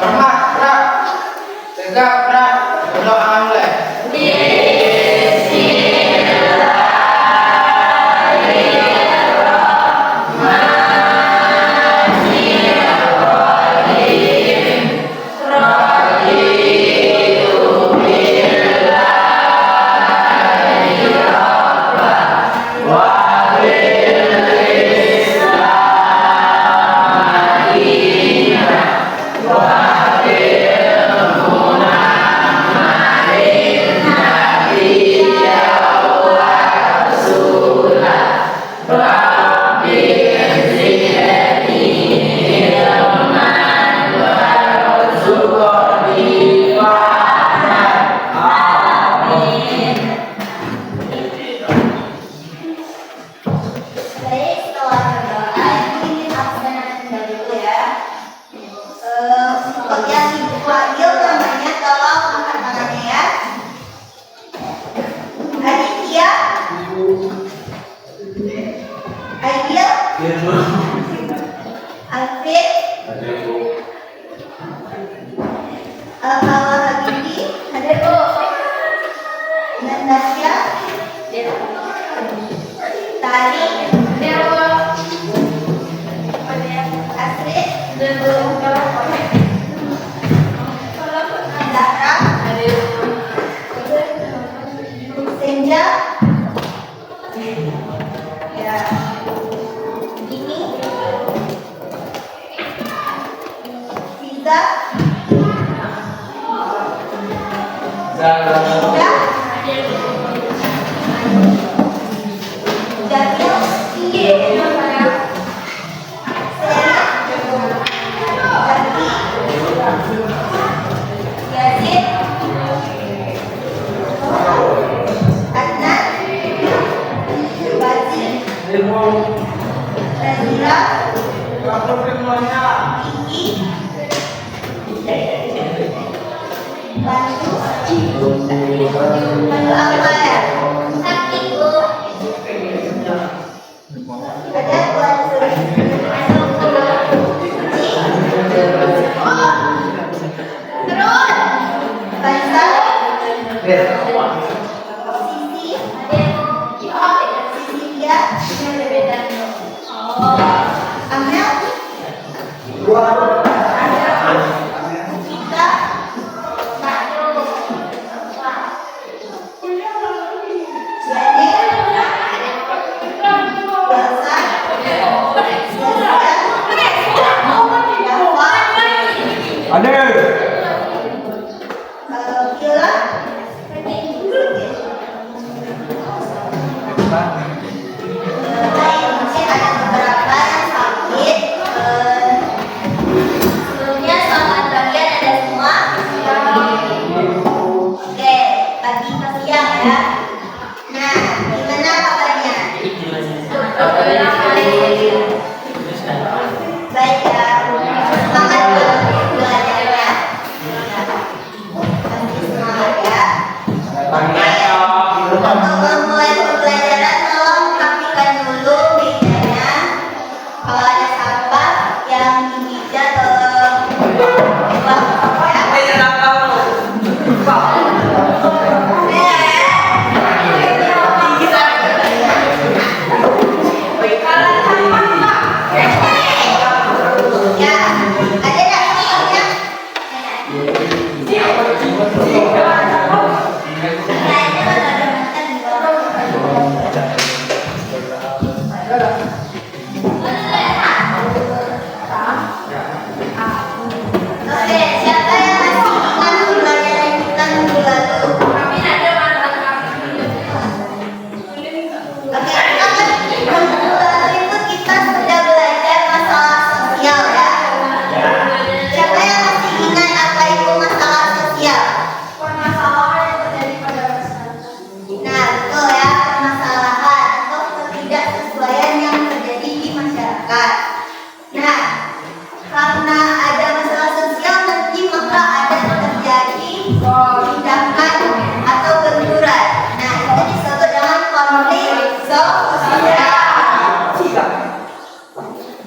Hormat, gerak. Tegak, gerak. Berdoa mulai.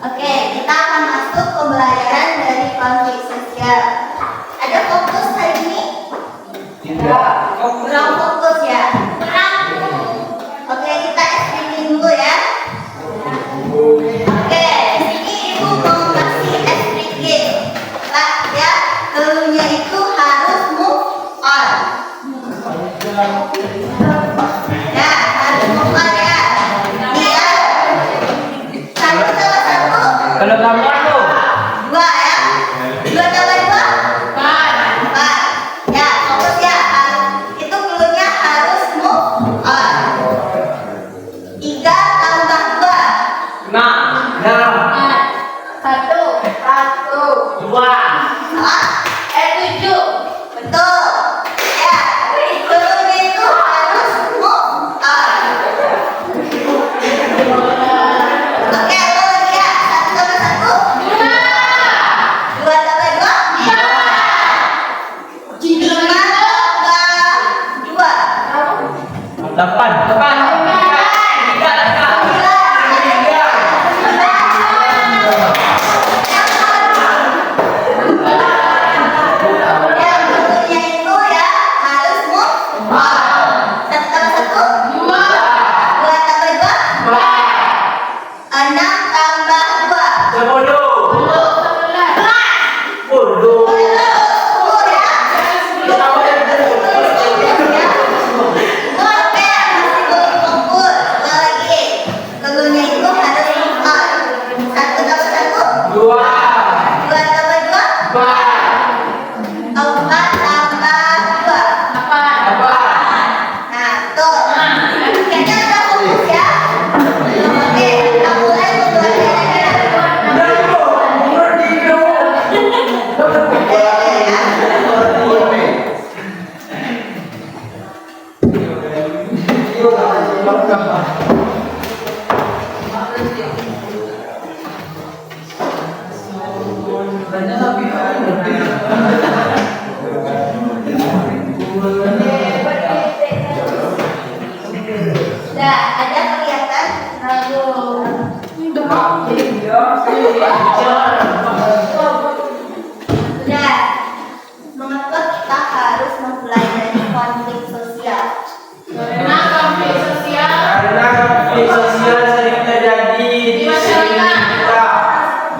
Oke, kita akan masuk pembelajaran dari konflik sosial. keluarnya itu harus move on. Ya, harus move on ya. Dia satu tambah satu. Kalau kamu tuh Dua ya. Dua tambah dua. Empat. Ya, fokus ya. Itu keluarnya harus move on. Tiga tambah dua. enam Satu. dua Tujuh. Betul. Ya, keluarnya itu harus move on. Oke, lo lagi ya. Satu tambah satu. Dua tambah dua. Lima tambah dua. delapan Yang keluarnya itu ya harus move on. Satu tambah satu. Dua tambah dua. Enam tambah dua. 10 Sepuluh ya. Oke, masih belum kumpul. Lagi. Keluarnya itu harus move on. Satu tambah satu. Dua tambah dua. Empat tambah dua. Nah, tuh. Kayaknya udah fokus ya. Oke, kita mulai pembelajarannya. Nah, ada kelihatan? Nah, mengapa kita harus mempelajari konflik sosial? karena konflik sosial sering terjadi di masyarakat kita.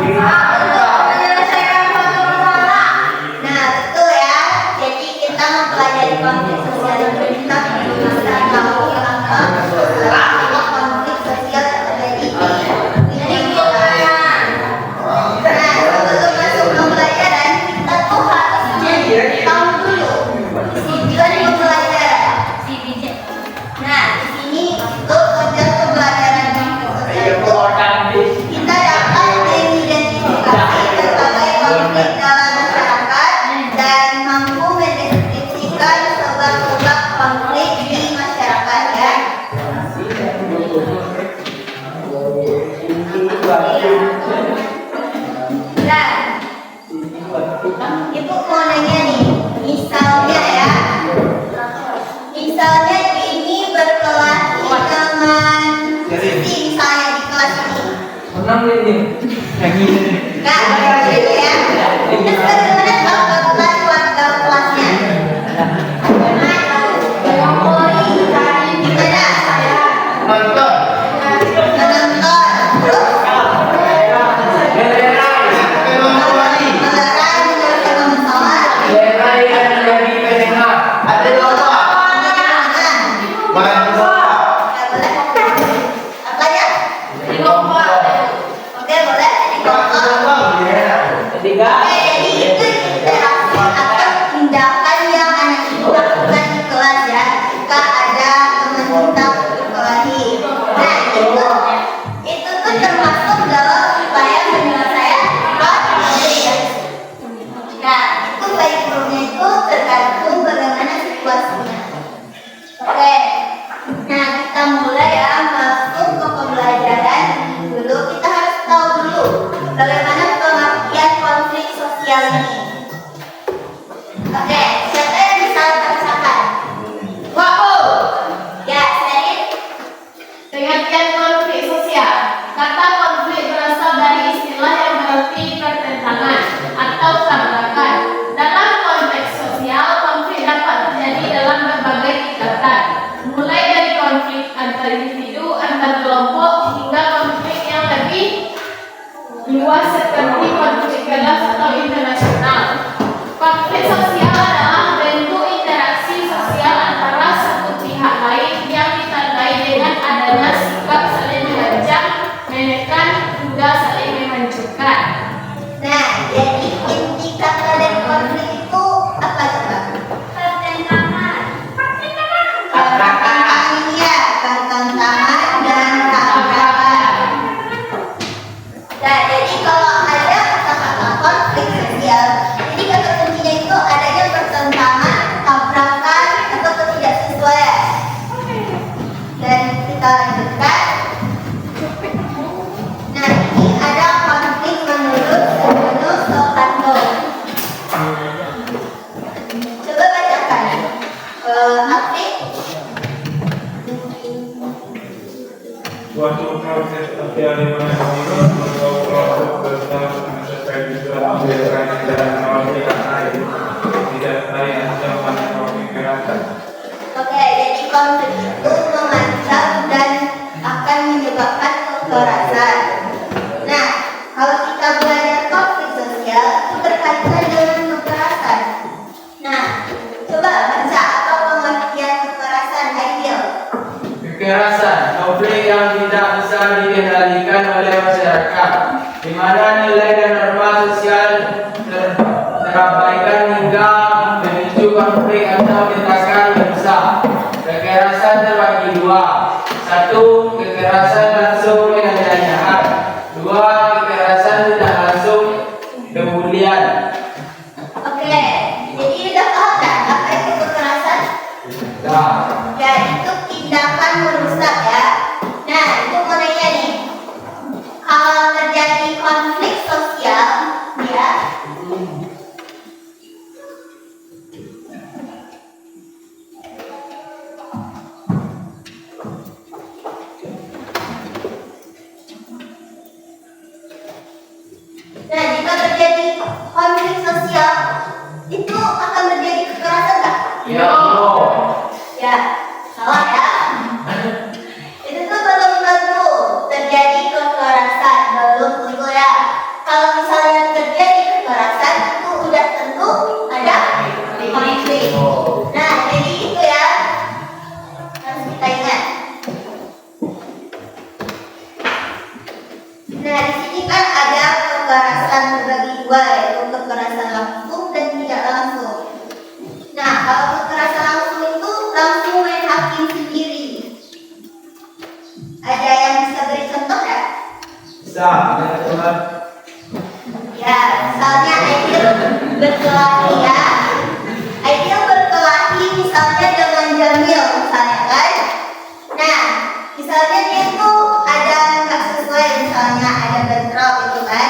Untuk menyelesaikan suatu masalah. Nah, betul ya. Jadi kita mempelajari konflik sosial itu kita perlu bisa tahu apa konflik sosial yang terjadi di lingkungan. Nah, sebelum masuk pembelajaran kita tuh harus tahu dulu tujuan pembelajaran. Nah, di sini itu tujuan pembelajaran konflik sosial itu kita dapat mengidentifikasi berbagai konflik dalam masyarakat dan mampu mendeskripsikan sebab-sebab konflik di masyarakat ya. Nah, Ibu mau nanya nih, misalnya ya, misalnya ini berkelahi dengan Siti misalnya di kelas ini. Menang ini. Yang ini. Nah, gitu ya. Terus bagaimana kalau kebetulan warga kelasnya? Gimana? Nonton. Menonton. Terus Melarang menyelesaikan masalah. yang menjadi pendengar. Ada lomba. Bagaimana? Main lomba. Nggak boleh. Apa ya? Oke, boleh. Di kelompok. Ketiga. Oke, jadi itu interaksi atau tindakan yang anak ibu lakukan di kelas ya jika ada teman kita berkelahi. Nah, itu tuh termasuk dalam upaya penyelesaian konflik. Nah, itu baik buruknya itu tergantung bagaimana situasinya. Oke, nah kita mulai ya masuk ke pembelajaran. Dulu kita harus tahu dulu bagaimana pengertian konflik sosial ini. Oke, siapa yang bisa merasakan? Ya, Serin. Pengertian konflik sosial. Kata konflik berasal dari istilah yang berarti pertentangan atau tabrakan. Dalam konteks sosial, konflik dapat terjadi dalam berbagai tingkatan, mulai dari konflik antar individu, antar kelompok, hingga konflik yang lebih luas seperti konflik ganas atau internasional. mana nilai dan norma sosial terabaikan hingga memicu konflik atau tindakan yang besar. Kekerasan terbagi dua. Satu, kekerasan langsung penganiayaan. Dua, kekerasan tidak langsung pembulian. Oke, jadi udah paham kan apa itu kekerasan? Nah, Ya, itu tindakan merusak ya. Nah, itu mau nanya nih. Kalau terjadi konflik sosial, ya, nah, jika terjadi konflik sosial, itu akan terjadi kekerasan nggak? ya Allah. Ya, salah ya. Itu tuh belum tentu terjadi kekerasan, belum tentu ya. Kalau misalnya terjadi kekerasan, itu udah tentu ada konflik. Nah, jadi itu ya harus kita ingat. Nah, di sini kan ada kekerasan terbagi dua, yaitu kekerasan langsung dan tidak langsung. Nah, kalau kekerasan langsung itu langsung main hakim sendiri. Ada yang bisa beri contoh nggak? Bisa, ada teman. Ya, misalnya Aidil berkelahi ya. Aidil berkelahi misalnya dengan Jamil, misalnya kan. Nah, misalnya dia tuh ada nggak sesuai, misalnya ada bentrok gitu kan.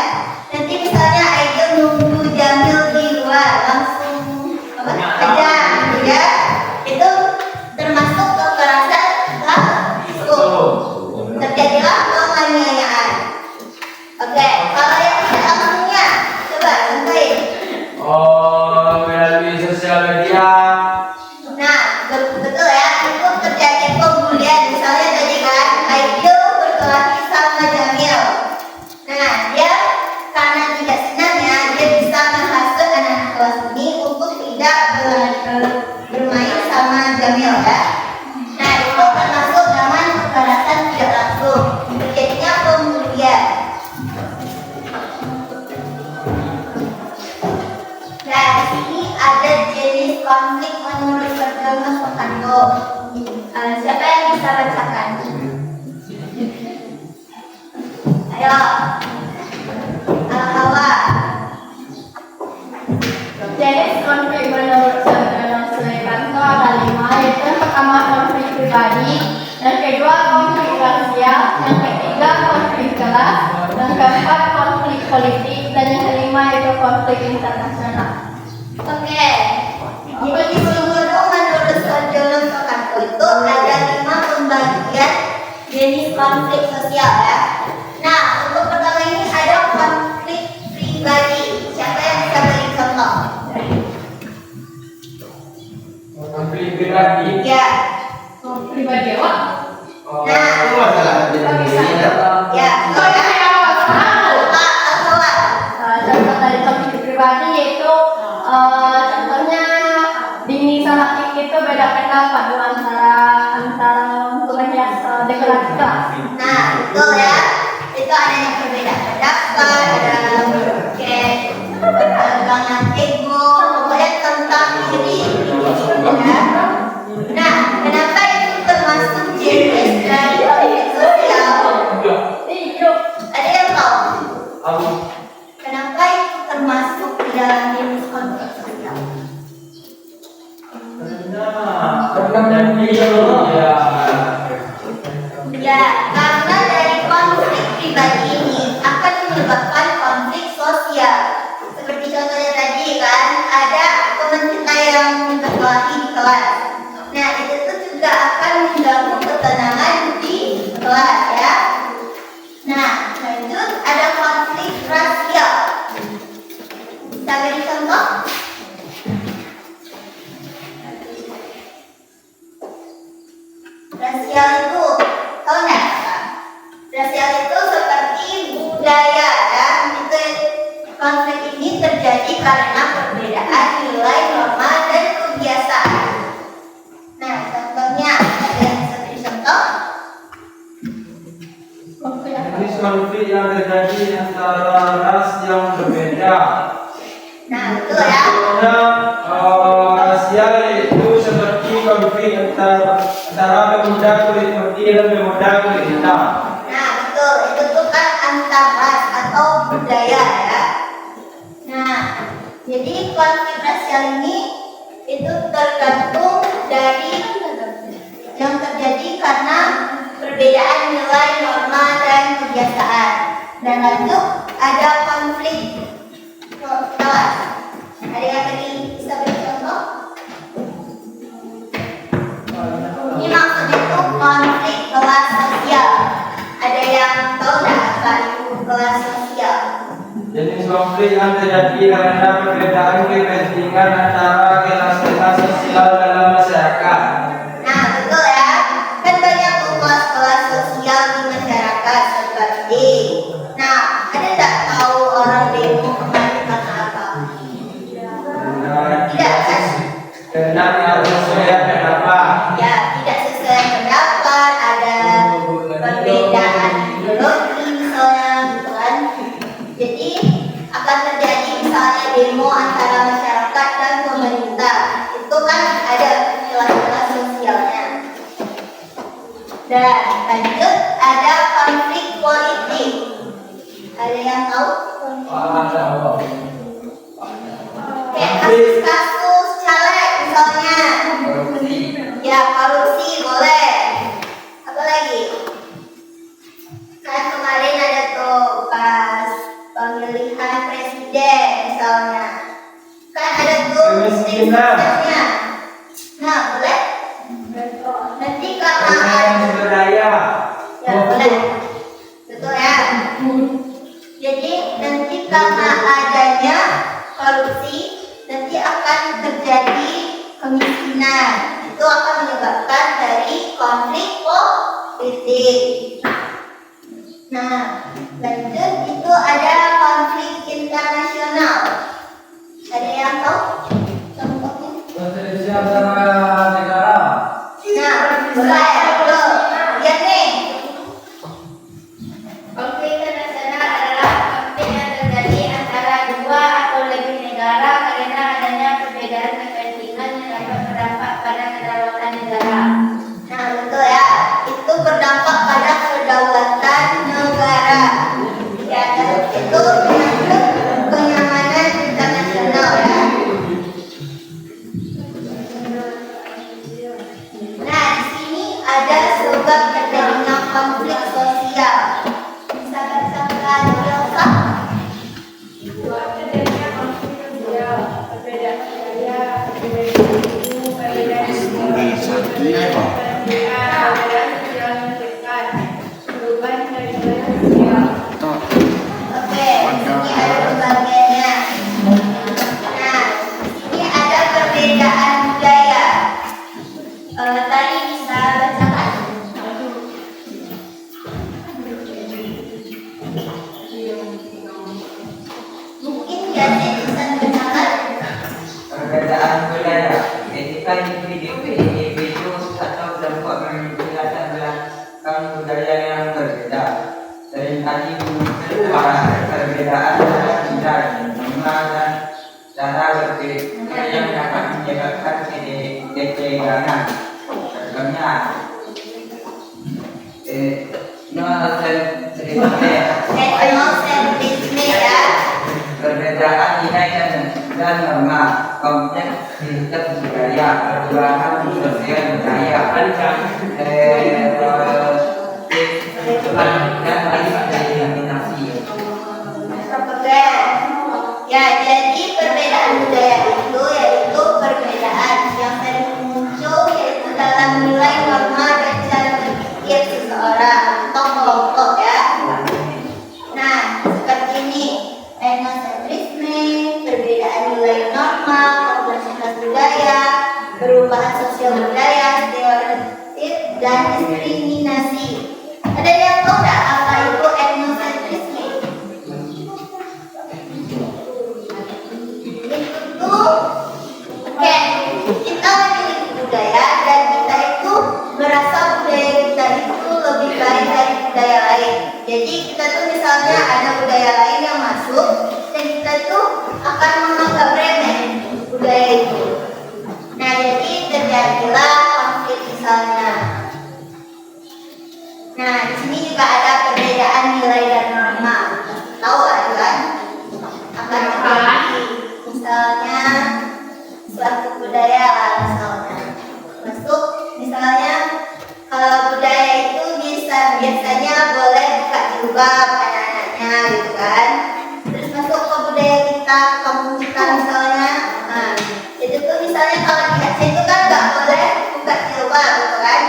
Nanti misalnya Aidil nunggu Jamil di luar, langsung aja gitu ya. Itu termasuk kekerasan langsung. Terjadilah penganiayaan. Oke, kalau yang tidak langsungnya, coba contohin. Oh, melalui sosial media. Nah, betul ya, itu terjadi pembulian. Misalnya tadi kan, Aidil berkelahi sama Jamil. Nah, dia karena tidak senangnya, dia bisa menghasut anak kelas ini untuk tidak bermain sama Jamil ya. Nah, itu termasuk dalam kekerasan tidak langsung. Terjadinya pembulian. Nah, di sini ada jenis konflik menurut Sarjana Sokando. Siapa yang bisa bacakan? Ayo. Hawa. Jenis konflik menurut Sarjana Sulekanto ada 5, yaitu yang pertama konflik pribadi, yang kedua konflik rasial, yang ketiga konflik kelas, yang keempat konflik politik, dan yang kelima yaitu konflik internasional. Oke. Jadi seluruh menurut Sarjana Sokando itu ada 5 pembagian jenis konflik sosial ya. Nah, untuk pertama ini ada konflik pribadi. Siapa yang bisa beri contoh? Konflik pribadi. Ya. Pribadi apa? Oh, Nah. itu masalah diri sendiri. Ya. Oh ya, ya, tahu. Hawa. Contoh dari konflik pribadi yaitu contohnya Dini sama Kiki itu beda pendapat antara untuk melihat deklarasi kelas. Nah, betul ya. Itu ada yang berbeda pendapat, ada kayak pegangan ego, pokoknya tentang diri ya. Nah, kenapa itu termasuk jenis dari konflik sosial? Ada yang tahu? Aku Kenapa itu termasuk di dalam jenis konflik sosial? karena dia Ya, karena dari konflik pribadi ini akan menyebabkan konflik sosial. Seperti contohnya tadi kan, ada teman kita yang berkelahi di kelas. Nah, itu tuh juga akan mengganggu ketenangan di kelas ya. Nah, lanjut ada konflik rasial. Bisa beri contoh? Rasial itu, tahu nggak apa? Rasial itu seperti budaya ya. Itu konflik ini terjadi karena perbedaan nilai, norma, dan kebiasaan. Nah, contohnya ada yang bisa beri contoh? jenis konflik yang terjadi antara lebih mudah kita. Nah, betul. Itu tuh kan antar ras atau budaya ya. Nah, jadi konflik rasial ini itu tergantung dari yang terjadi karena perbedaan nilai, norma, dan kebiasaan. Dan lanjut ada konflik kelas. Ada yang tadi bisa beri contoh? Ini maksudnya itu konflik kelas sosial. Ada yang tahu nggak apa itu kelas sosial? Jenis konflik yang terjadi karena perbedaan kepentingan antara kelas-kelas sosial dalam masyarakat. Nah, betul ya. Kan banyak tuh kelas-kelas sosial di masyarakat seperti. Nah, ada nggak tahu orang demo kemarin karena apa? Tidak kan? Karena tidak sesuai pendapat. Ya, tidak sesuai pendapat, ada perbedaan ideologi misalnya, gitu kan. Jadi akan terjadi misalnya demo antara masyarakat dan pemerintah. Itu kan ada kelas-kelas sosialnya. Dan lanjut ada konflik politik. Ada yang tahu? Kayak kasus-kasus caleg misalnya. Ya, korupsi boleh. Apa lagi? Kan kemarin ada tuh pas pemilihan presiden misalnya. Kan ada tuh Kemiskinan. sistemnya. Nah, boleh? Nanti karena Dengan budaya. ya boleh. Betul ya. Jadi nanti karena adanya korupsi, nanti akan terjadi kemiskinan. Itu akan menyebabkan dari konflik politik. Nah, lanjut itu ada konflik internasional. Ada yang tahu contohnya? Konflik antara negara. Nah, boleh, betul. Ya nih. Konflik internasional adalah konflik yang terjadi antara dua atau lebih negara karena adanya perbedaan kepentingan yang dapat berdampak pada kedaulatan negara. Nah, betul ya. Itu berdampak pada kedaulatan negara. Ya, dan itu menyangkut kenyamanan internasional ya. Nah, di sini ada sebab terjadinya konflik sosial. Bisa bacakan Yelsa? Terjadinya konflik sosial, perbedaan budaya, perbedaan suku, perbedaan ideologi, perbedaan sosial menentukan perubahan dari budaya sosial. Oke, di sini ada pembagiannya. Nah, di sini ada perbedaan budaya. Tadi bisa bacakan? Mungkin nggak sih bisa bacakan? Perbedaan budaya ketika individu atau kelompok memiliki latar belakang budaya yang berbeda seringkali menyebabkan perbedaan dalam nilai, norma, dan cara berpikir yang dapat menyebabkan ketegangan. Contohnya, Etnosentrisme ya. perbedaan nilai dan norma, kompleksitas budaya, perubahan sosial budaya, dan diskriminasi. Oke. Ya, jadi perbedaan budaya itu yaitu perbedaan yang sering muncul yaitu dalam nilai, norma, dan cara berpikir seseorang atau kelompok ya. Nah, seperti ini etnosentrisme, perbedaan nilai, norma, kompleksitas budaya, perubahan sosial budaya, stereotip, dan diskriminasi. Ada yang tahu nggak apa itu etnosentrisme? Itu kayak kita memiliki budaya dan kita itu merasa budaya kita itu lebih baik dari budaya lain. Jadi kita tuh misalnya ada budaya lain yang masuk dan kita tuh akan menganggap remeh budaya itu. Nah, jadi terjadilah konflik misalnya. misalnya suatu budaya lah misalnya. Misalnya kalau budaya itu biasanya boleh buka jilbab anak-anaknya gitu kan. Terus masuk ke budaya kita, kampung kita misalnya, nah itu tuh misalnya kalau di Aceh itu kan nggak boleh buka jilbab gitu kan.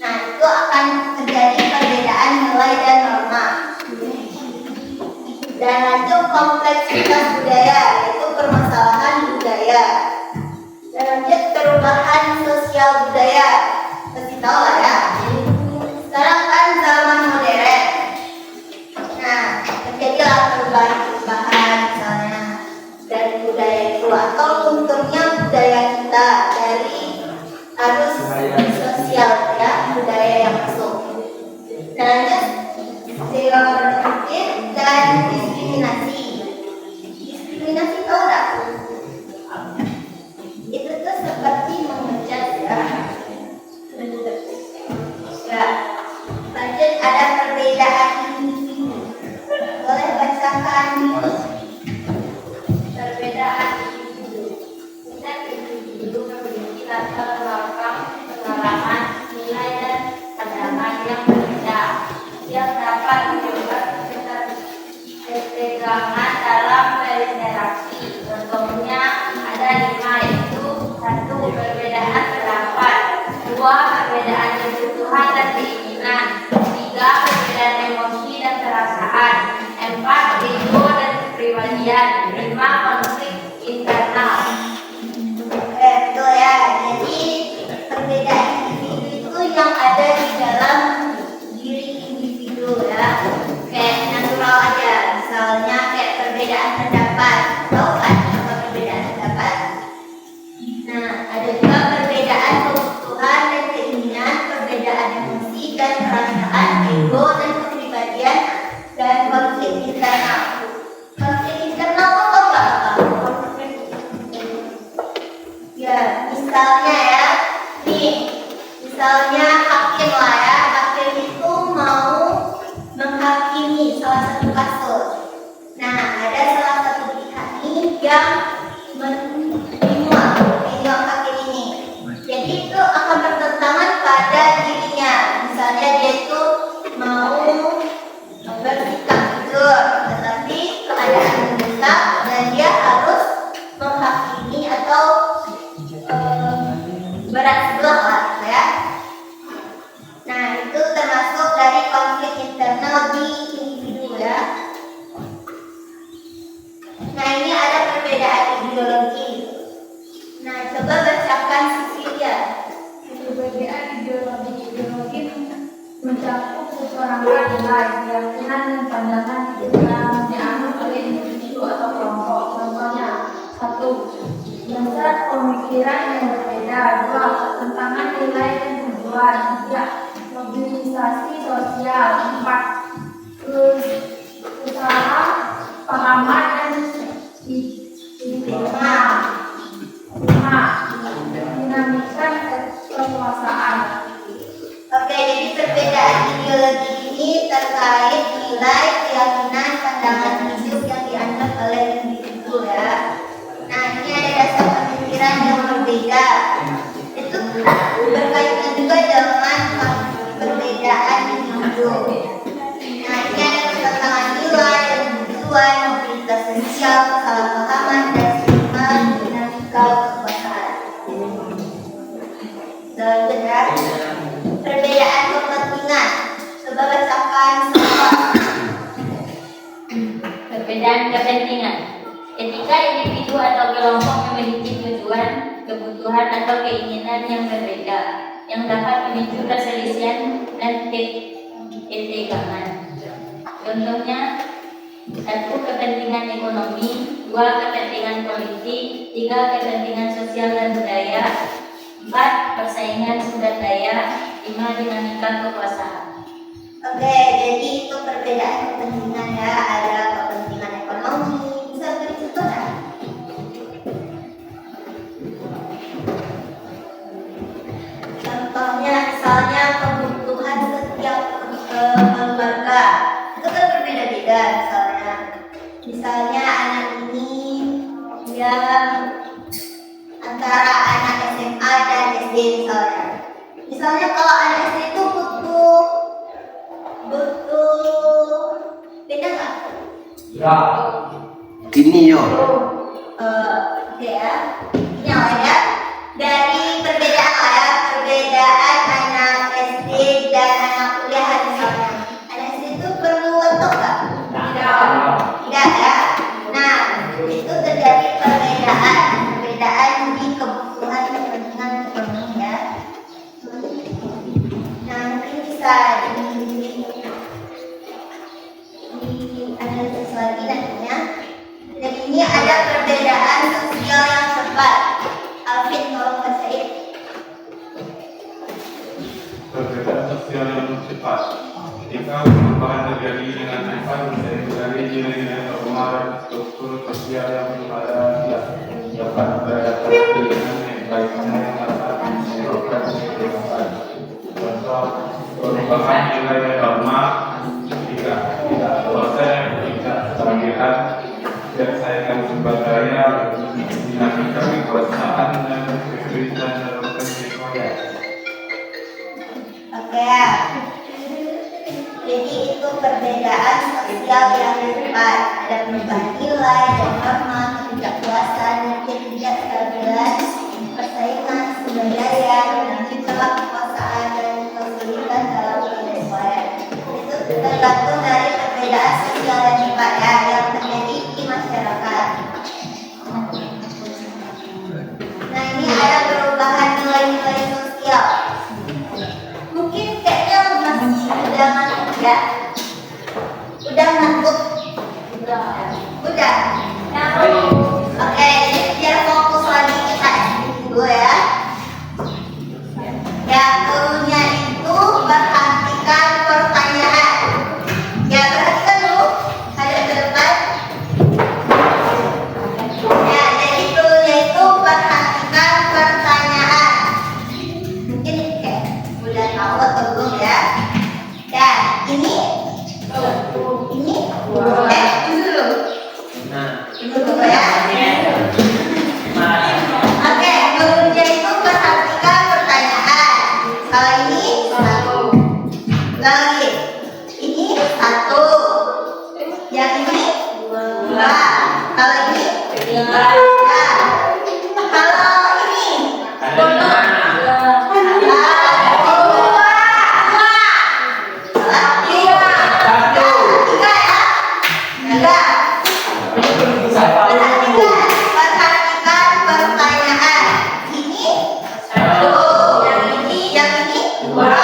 Nah itu akan terjadi perbedaan nilai dan norma. Dan lanjut kompleksitas budaya, yaitu permasalahan budaya. Dan lanjut perubahan sosial budaya. Kasih tahu lah ya. Sekarang kan zaman modern. Nah, terjadilah perubahan misalnya dari budaya itu atau untungnya budaya kita dari arus sosial ya, budaya yang masuk. Dan lanjut stereotip dan diskriminasi. Diskriminasi tahu tak? Itu tuh seperti mengejat ya. Ya. Lanjut ada perbedaan individu. Boleh bacakan perbedaan individu. Setiap individu memiliki latar belakang, pengalaman, nilai dan pandangan yang berbeda yang dapat menyebabkan ketegangan dalam berinteraksi. Contohnya ada 5, yaitu 1. Perbedaan pendapat, 2. Perbedaan kebutuhan dan keinginan, 3. Perbedaan emosi dan perasaan, 4. Ego dan kepribadian, 5. Konflik internal. Betul ya. Jadi perbedaan individu itu yang ada di dalam diri individu ya. Kayak natural aja. Misalnya kayak perbedaan pendapat. Tahu kan apa perbedaan pendapat? Nah, ada juga perbedaan kebutuhan dan keinginan, perbedaan emosi dan perasaan, ego dan kepribadian, dan konflik internal. Konflik internal itu tahu nggak apa? Ya, misalnya ya, nih, misalnya hakim lah ya, hakim itu mau menghakimi salah satu kasus. Nah, ada salah satu pihak nih yang menilai hakim ini. Jadi itu akan bertentangan pada dirinya. Misalnya dia itu mau bersikap jujur, tetapi keadaan mendesak dan dia harus menghakimi atau berat sebelah lah ya. Nah itu termasuk dari konflik internal di individu ya. Nah ini ada perbedaan ideologi. Nah coba bacakan Cecilia. Perbedaan ideologi mencakup keserangan nilai, keyakinan dan pandangan yang dianut oleh individu atau kelompok. Contohnya 1. Dasar pemikiran yang berbeda, 2. Pertentangan nilai dan tujuan, 3. Mobilisasi sosial, 4. Usaha pahaman dan dinamika, 5. Dinamika kekuasaan. Oke, jadi perbedaan ideologi ini terkait nilai, keyakinan, pandangan hidup yang dianut oleh individu ya. Nah ini ada dasar pemikiran yang berbeda. Itu berkaitan juga dengan perbedaan individu. Nah ini ada pertentangan nilai, tujuan, mobilitas sosial, kesalahpahaman, dan stigma, dinamika kekuasaan. Selanjutnya perbedaan kepentingan. Coba bacakan semua. Perbedaan kepentingan. Ketika individu atau kelompok memiliki tujuan, kebutuhan atau keinginan yang berbeda, yang dapat memicu perselisihan dan ketegangan. Contohnya 1. Kepentingan ekonomi, 2. Kepentingan politik, 3. Kepentingan sosial dan budaya, 4. Persaingan sumber daya, 5. Dinamika kekuasaan. Oke, jadi itu perbedaan kepentingan ya. Ada kepentingan ekonomi. Bisa beri contoh ya? Contohnya misalnya kebutuhan setiap keluarga itu kan berbeda-beda misalnya. Misalnya anak ini dia antara anak SMA dan SD misalnya. Misalnya kalau anak SD itu butuh beda nggak? Ya. Ini yo. Oke ya. Ini ya. Dari perbedaan ya, perbedaan anak SD dan anak kuliah misalnya. Anak SD itu perlu untuk nggak? Tidak ya. Nah, itu terjadi perbedaan di kebutuhan kepentingan ekonomi ya. Nah, mungkin bisa dianalisis lagi nantinya. Dan ini ada perbedaan sosial yang cepat. Alvin, tolong bacain. Perbedaan sosial yang cepat. Ketika perubahan terjadi dengan cepat, dari nilai-nilai normal struktur sosial yang ada dapat beradaptasi dengan baiknya yang dapat birokrasi kehidupan. Contoh, perubahan nilai normal tidak proses tidak kehadiran persaingan sumber daya dinamika kekuasaan dan kesulitan dalam penyesuaian. Oke ya. Jadi itu perbedaan sosial yang cepat. Ada perubahan nilai dan norma, ketidakpuasan, ketidakstabilan, persaingan sumber daya, dinamika kekuasaan dan kesulitan dalam penyesuaian. Itu tergantung dari perbedaan sosial yang cepat ya, yang terjadi di masyarakat. Nah, ini ada perubahan nilai-nilai sosial. Mungkin kayaknya masih udah ngantuk ya. Udah ngantuk? Udah. Oke, jadi biar fokus lagi kita dulu ya. Yang dulunya itu perhatikan pertanyaan. Ya, perhatikan dulu. Ada ke depan. Ya, jadi dulunya itu perhatikan pertanyaan. Mungkin kayak udah tahu atau belum ya. Ya, ini dulu. Dulu ya. Oke, dulunya itu perhatikan pertanyaan. Kalau ini satu. Lagi. Ini satu. Yang ini dua. Kalau ini tiga. Kalau ini perhatikan pertanyaan. Ini satu. Yang ini dua.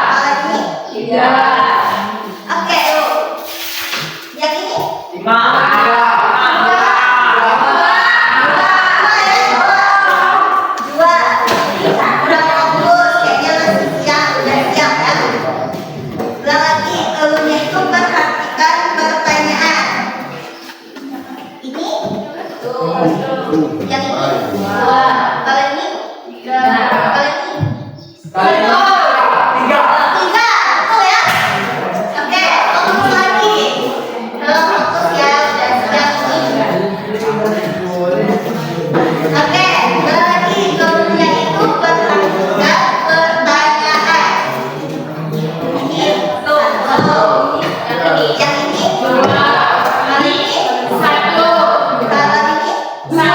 Kalau ini tiga. Oke, yang ini dua. Kurang fokus, kayaknya masih siang, udah siang ya. Ulang lagi, dulunya itu perhatikan pertanyaan. Ini yang ini dua. Kalau ini tiga. Kalau ini tiga, betul ya. Oke, fokus lagi. Kalau fokus ya, udah siang ini. Oke, lagi dulunya itu perhatikan pertanyaan. Ini satu. Yang ini dua. Kalau ini satu. Kalau ini dua.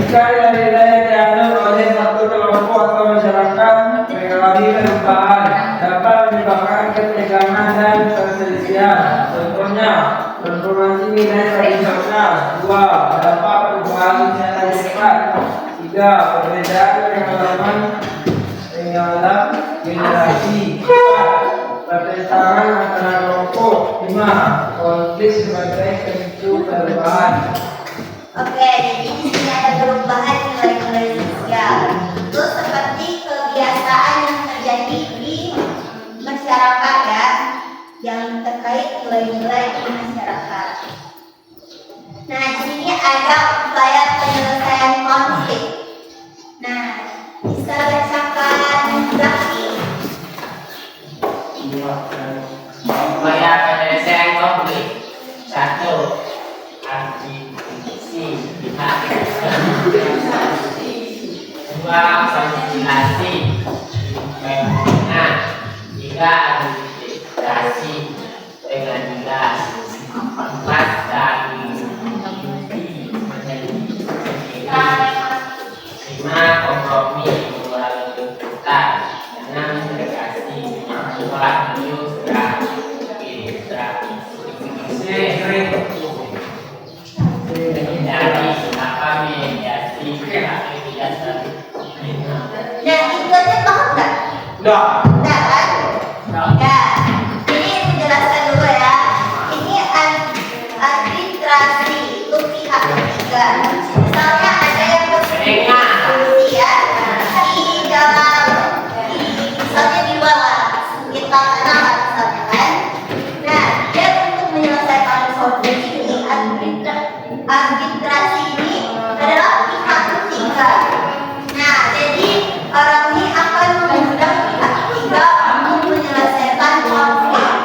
Jika nilai-nilai dianut oleh satu kelompok atau masyarakat mengalami perubahan dapat menyebabkan ketegangan dan perselisihan. Contohnya, transformasi nilai tradisional. 2. Dapat perubahan secara cepat. 3. Perbedaan pengalaman generasi. 4. Pertentangan antara kelompok. 5. Konflik sebagai pemicu perubahan. Oke, jadi di sini ada perubahan nilai-nilai sosial. Itu seperti kebiasaan yang terjadi di masyarakat ya, yang terkait nilai-nilai di masyarakat. Nah, di sini ada upaya penyelesaian konflik. Nah, bisa bacakan lagi. Upaya penyelesaian konflik. 1. Antisipasi pihak. 2. Konsilasi. 3. administrasi dengan jelas. 4. Dan 5. Kompromi melalui tuntutan. 6. delegasi. 7. Dari apa mediasi biasa. Nah, itu aja paham nggak? Enggak. Nggak kan? Ya, ini menjelaskan dulu ya. Ini arbitrasi itu pihak ketiga. Misalnya ada yang berselisih ya di dalam, misalnya di bawah kita kenal misalnya kan. Nah, dia untuk menyelesaikan konflik ini arbitrasi ini adalah pihak ketiga. Nah, jadi orang ini akan mengundang pihak ketiga untuk menyelesaikan konflik.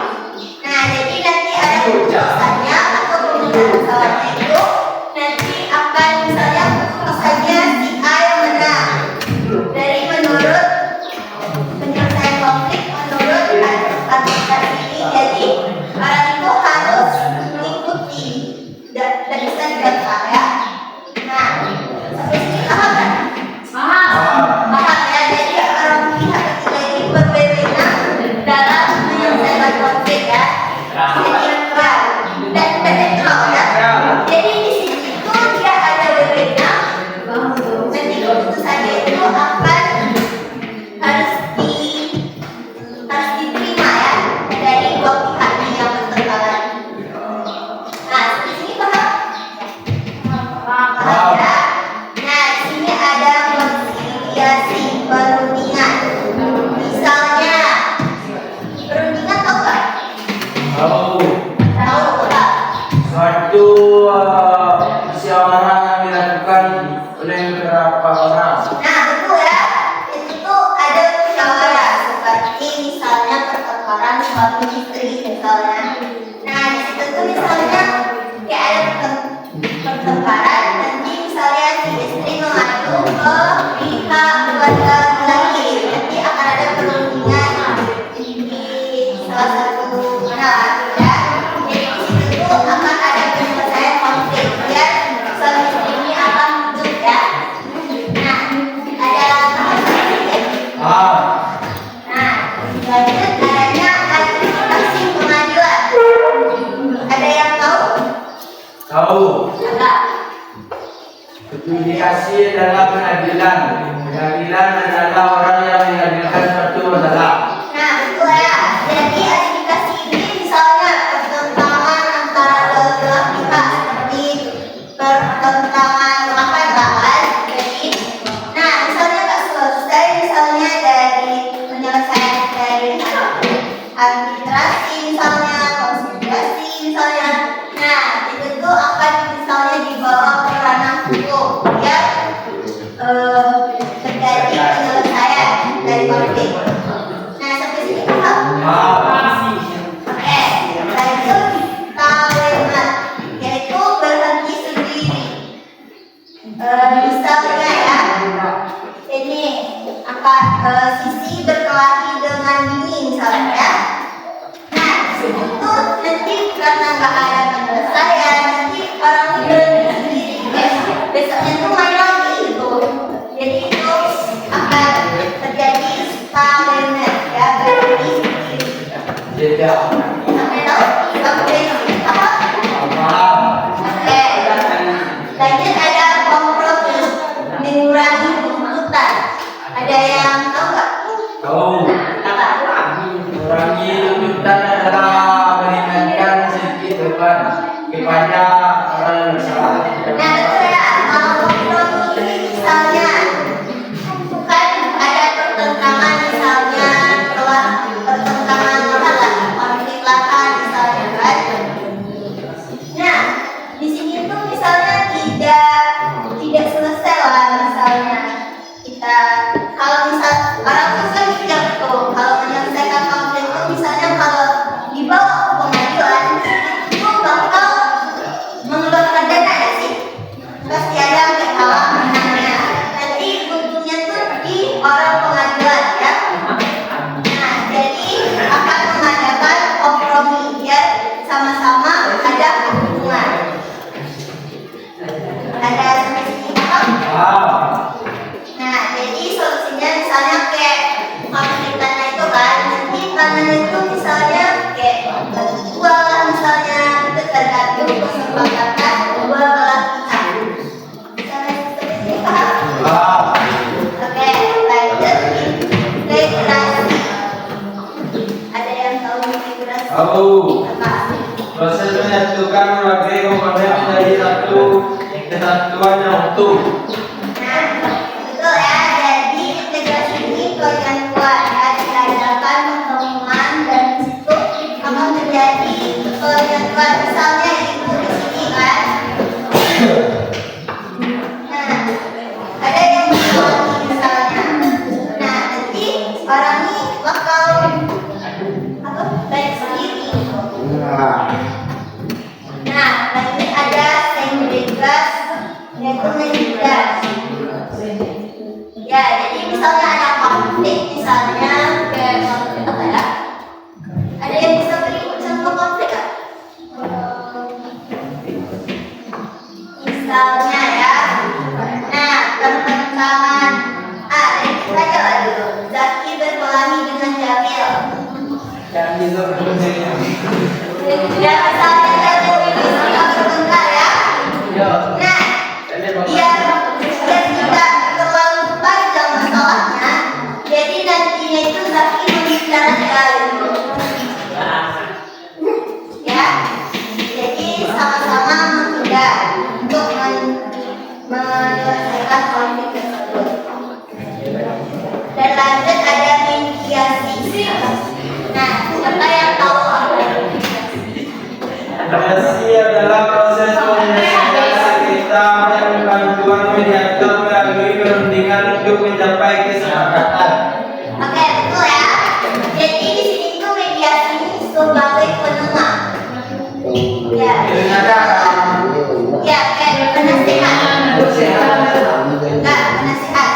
Nah, jadi nanti ada keputusannya atau pemindahan itu nanti akan misalnya keputusannya si A yang menang. Dari menurut penyelesaian konflik menurut arbitrasi ini, jadi orang itu harus mengikuti dan bisa dibantah ya. Nah, sampai sini paham kan? Paham ya, jadi orang pihak ketiga ini berwenang dalam menyelesaikan konflik ya. Jadi dan netral ya. Jadi di sini itu dia ada wewenang. Nanti keputusannya itu akan harus diterima ya dari dua pihak ini yang bertentangan. Nah, di sini paham? Paham ya? Nah, di sini ada konsiliasi perundingan. Misalnya, perundingan tahu nggak? Tahu. Tahu nggak? Suatu musyawarah yang dilakukan oleh beberapa orang. Nah, betul ya. Itu tuh ada musyawarah seperti misalnya pertengkaran suami istri misalnya. Nah, di situ tuh misalnya kayak ada pertengkaran, nanti misalnya si istri mengadu ke pihak keluarga laki, nanti akan ada perundingan di salah satu mana ya. Jadi di situ tuh akan ada penyelesaian konflik ya. Suami istri ini akan duduk ya. Nah, ada nah, lanjut adanya administrasi pengadilan. Ada yang tahu? Tahu. Enggak. Adjudikasi adalah pengadilan. Pengadilan adalah orang yang mengadilkan suatu masalah. Nah, betul ya. Jadi adjudikasi ini misalnya pertentangan antara kedua pihak seperti pertentangan lahan. Jadi, nah misalnya nggak selesai misalnya dari penyelesaian dari arbitrasi misalnya, konsiderasi misalnya. Nah, itu tuh akan misalnya dibawa ke ranah hukum ya, terjadi penyelesaian dari konflik. Nah, sampai sini paham? Oke, lanjut kalimat, yaitu berhenti sendiri. Misalnya ya, ini akan sisi berkelahi dengan bini misalnya ya. Nah, disitu tuh nanti karena nggak ada penyelesaian, nanti orang ini berhenti sendiri. Besoknya tuh main lagi. mengurangi tuntutan. Ada yang tahu nggak? Tahu. Apa? Mengurangi tuntutan adalah meringankan sedikit beban kepada orang yang bersalah. Nah, betul ya. Kalau kompromi misalnya kan ada pertentangan misalnya telah pertentangan lahan, konflik lahan misalnya kan. Nah, di sini tuh misalnya tidak selesai lah misalnya kita kalau misal orang tuh kan tidak tuh kalau menyelesaikan konflik itu misalnya kalau dibawa ke pengadilan itu bakal mengeluarkan dana ya sih pasti ada yang kalah menangnya nanti untungnya tuh di orang pengadilan ya. Nah jadi akan mengadakan kompromi biar sama-sama ada keuntungan. Ada sampai sini paham? Nah jadi solusinya misalnya kayak konflik tanah itu kan nanti tanah itu misalnya kayak dua misalnya itu tergantung kesepakatan dua belah pihak. Misalnya seperti ini paham? Oke lanjut integrasi. Ada yang tahu integrasi? Tahu. Apa? Proses menyatukan berbagai komponen menjadi satu kesatuan yang utuh. Nah, betul ya. Jadi integrasi ini proyek kuat ya diadakan pertemuan dan di situ akan terjadi proyek kuat misalnya itu di sini kan. Nah, ada yang diulangi misalnya. Nah, nanti orang ini bakal apa? Baik sendiri. Nah, nanti ada segregasi yaitu segregasi. Ya, jadi misalnya ada konflik, misalnya kayak konflik apa ya? Ada yang bisa beri contoh konflik kan? Misalnya ya, nah pertentangan. Dari kita aja lah dulu. Zaki berkelahi dengan Jamil. Yang itu Ya, misalnya Jamil ini suka bertengkar ya. Nah, biar tidak terlalu panjang masalahnya, jadi nantinya itu Zaki membicarakan ya, jadi sama-sama menghindar untuk menyelesaikan konflik tersebut. Dan lanjut ada mediasi. Nah, siapa yang tahu apa mediasi? mediasi adalah proses penyelesaian kita yang bantuan mediator melalui perundingan untuk mencapai kesepakatan. Oke, betul ya. Jadi di sini itu mediasi ini sebagai penengah. Ya, ya kayak penasehat. Enggak, penasehat.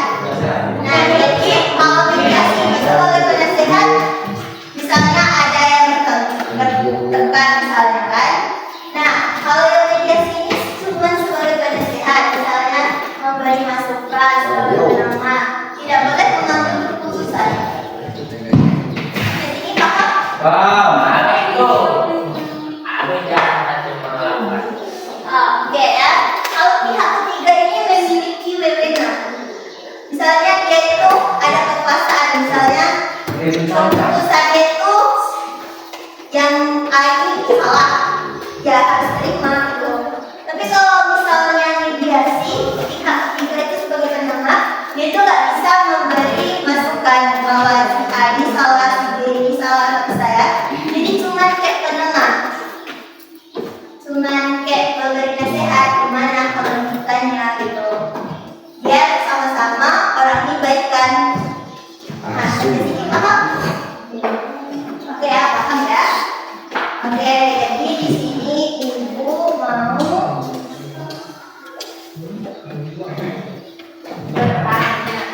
Nah, jadi kalau mediasi ini sebagai penasehat, misalnya ada yang bertengkar misalnya kan. Nah, kalau yang mediasi ini cuma sebagai penasehat, misalnya memberi masukan sebagai penengah, tidak boleh mengambil keputusan. Jadi ini paham? Paham? Oke ya. Kalau pihak ketiga ini memiliki wewenang. Misalnya dia itu ada kekuasaan, misalnya keputusannya itu yang A ini salah, ya harus terima gitu. Tapi kalau misalnya mediasi, pihak ketiga itu sebagai penengah, dia itu nggak bisa memberi masukan bahwa si A ini salah, si B ini salah, saya. Jadi cuma kayak penengah, cuma kayak memberi nasihat gimana kelanjutannya gitu. Biar sama-sama orang ini baikkan. Nah, sampai sini paham? Oke ya, paham ya? Oke, jadi di sini ibu mau bertanya.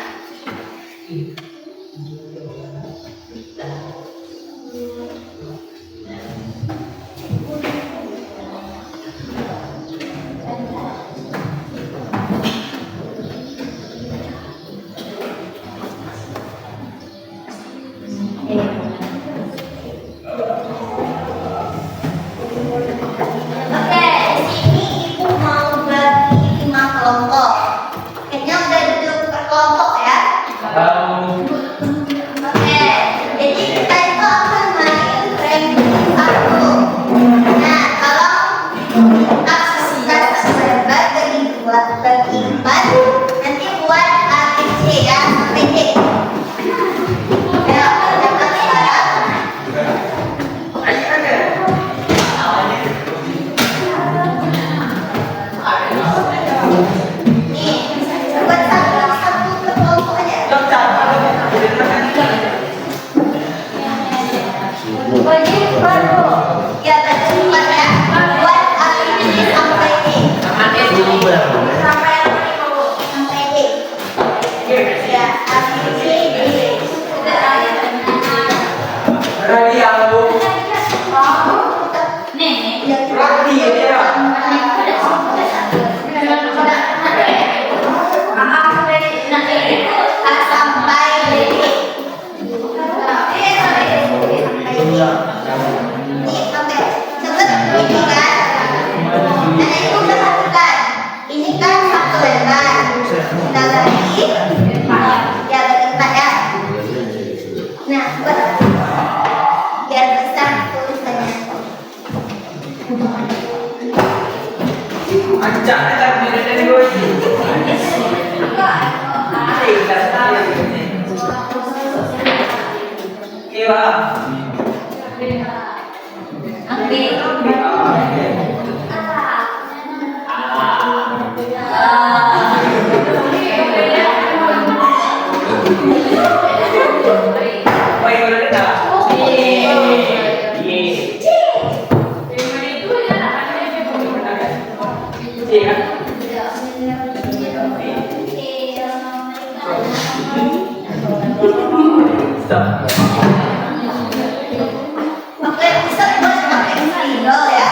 Oke, bisa buat pakai spidol ya.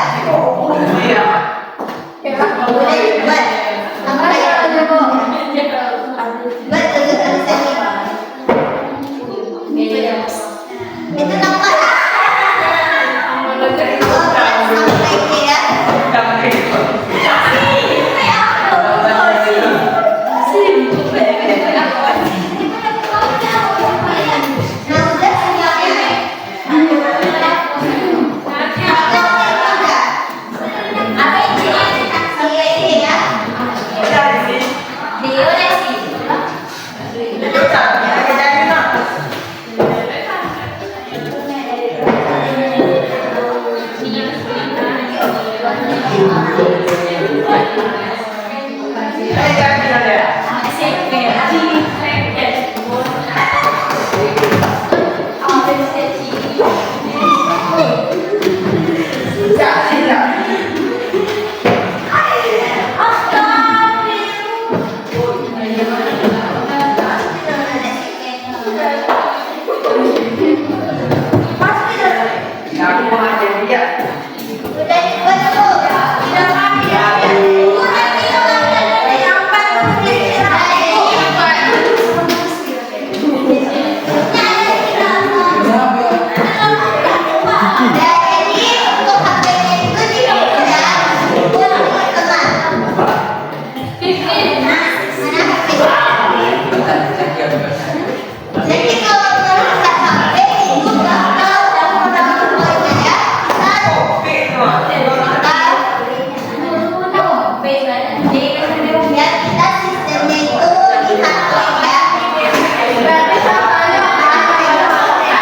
Boleh buat apa ya? Buat tulisan ini. Itu nampak. Oh, sampai ini ya. Nah, udah semuanya. Apa ini? Sampai ini ya. Diureksi. Udah dibuat tuh. Jadi untuk HP-nya itu dipindah buat teman. Mana HP-nya? Jadi kalau merusak HP itu bakal dapat poinnya ya. Biar kita sistemnya itu lihat poin ya. Berarti contohnya tapi itu tak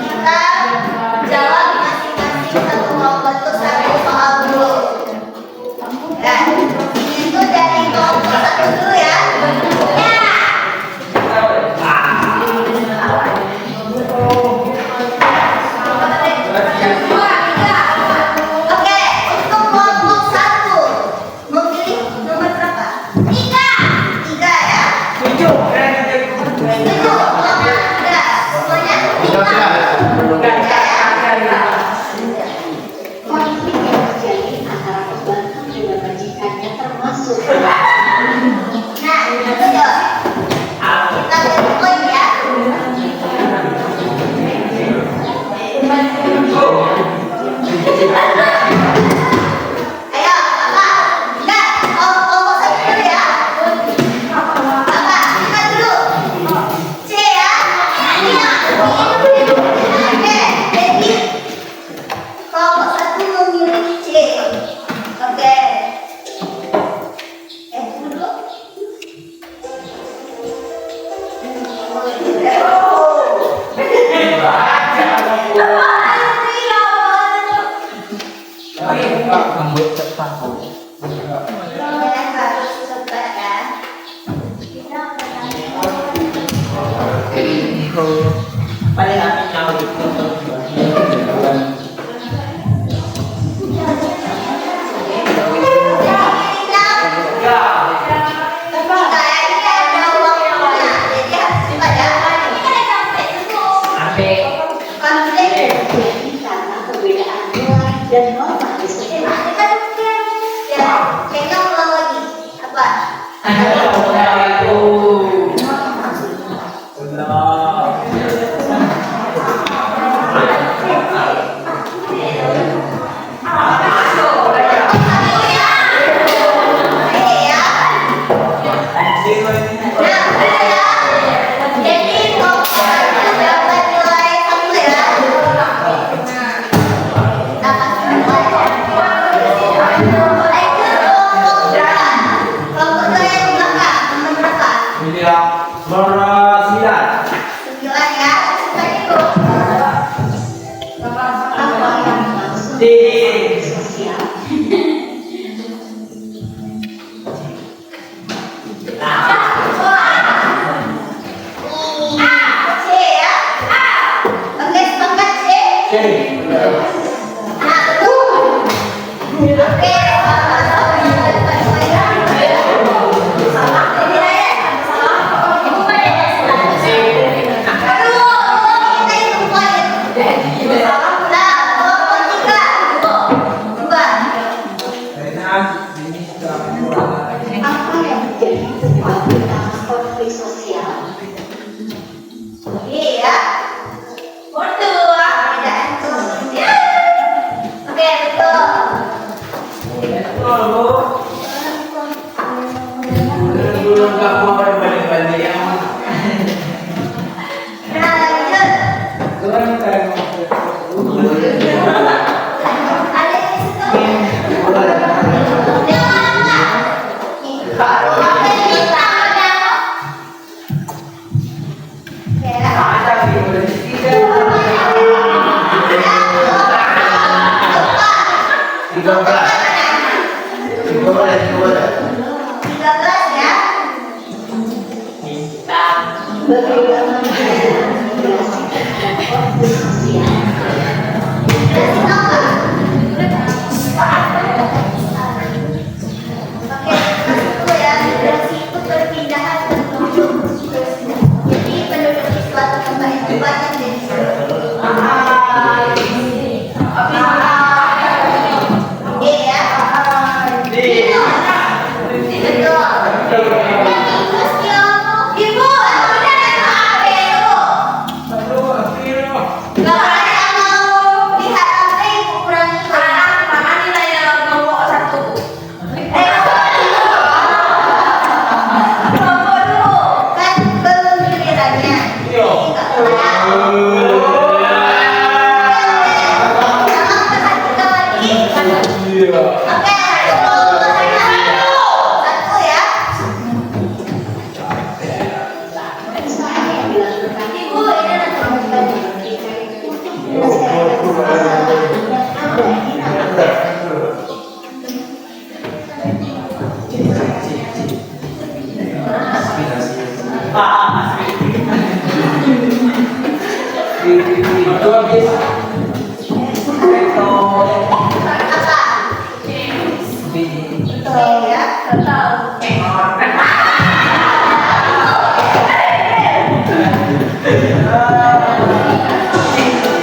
kita Konflik yang terjadi antara pembantu dengan majikannya termasuk. Nah, itu dong. Kita beri poin ya. Ayo, Kakak. Enggak, kelompok satu dulu ya. Kakak, kita dulu. C ya. Oke, jadi kelompok satu memilih C. Oke. Dulu. Paling aku tahu itu. Karena perbedaan nilai dan norma di sekolah. Ya, kayaknya ulang lagi. Apa? Apa yang menjadi penyebab utama konflik sosial? Iya. Betul. Oke, betul. Nah, lanjut. Ada di situ.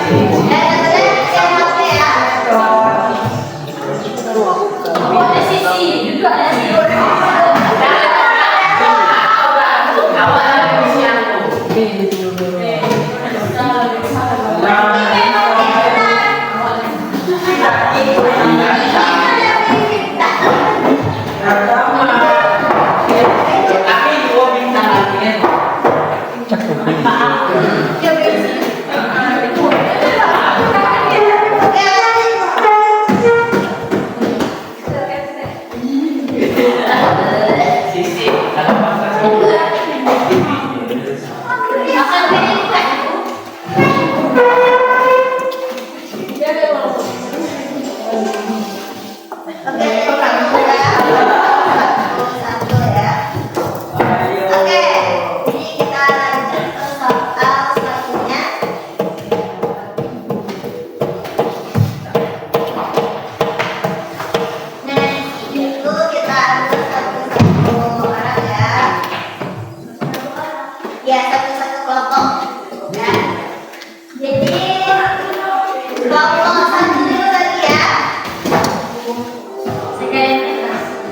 Kelompok satu dulu lagi ya.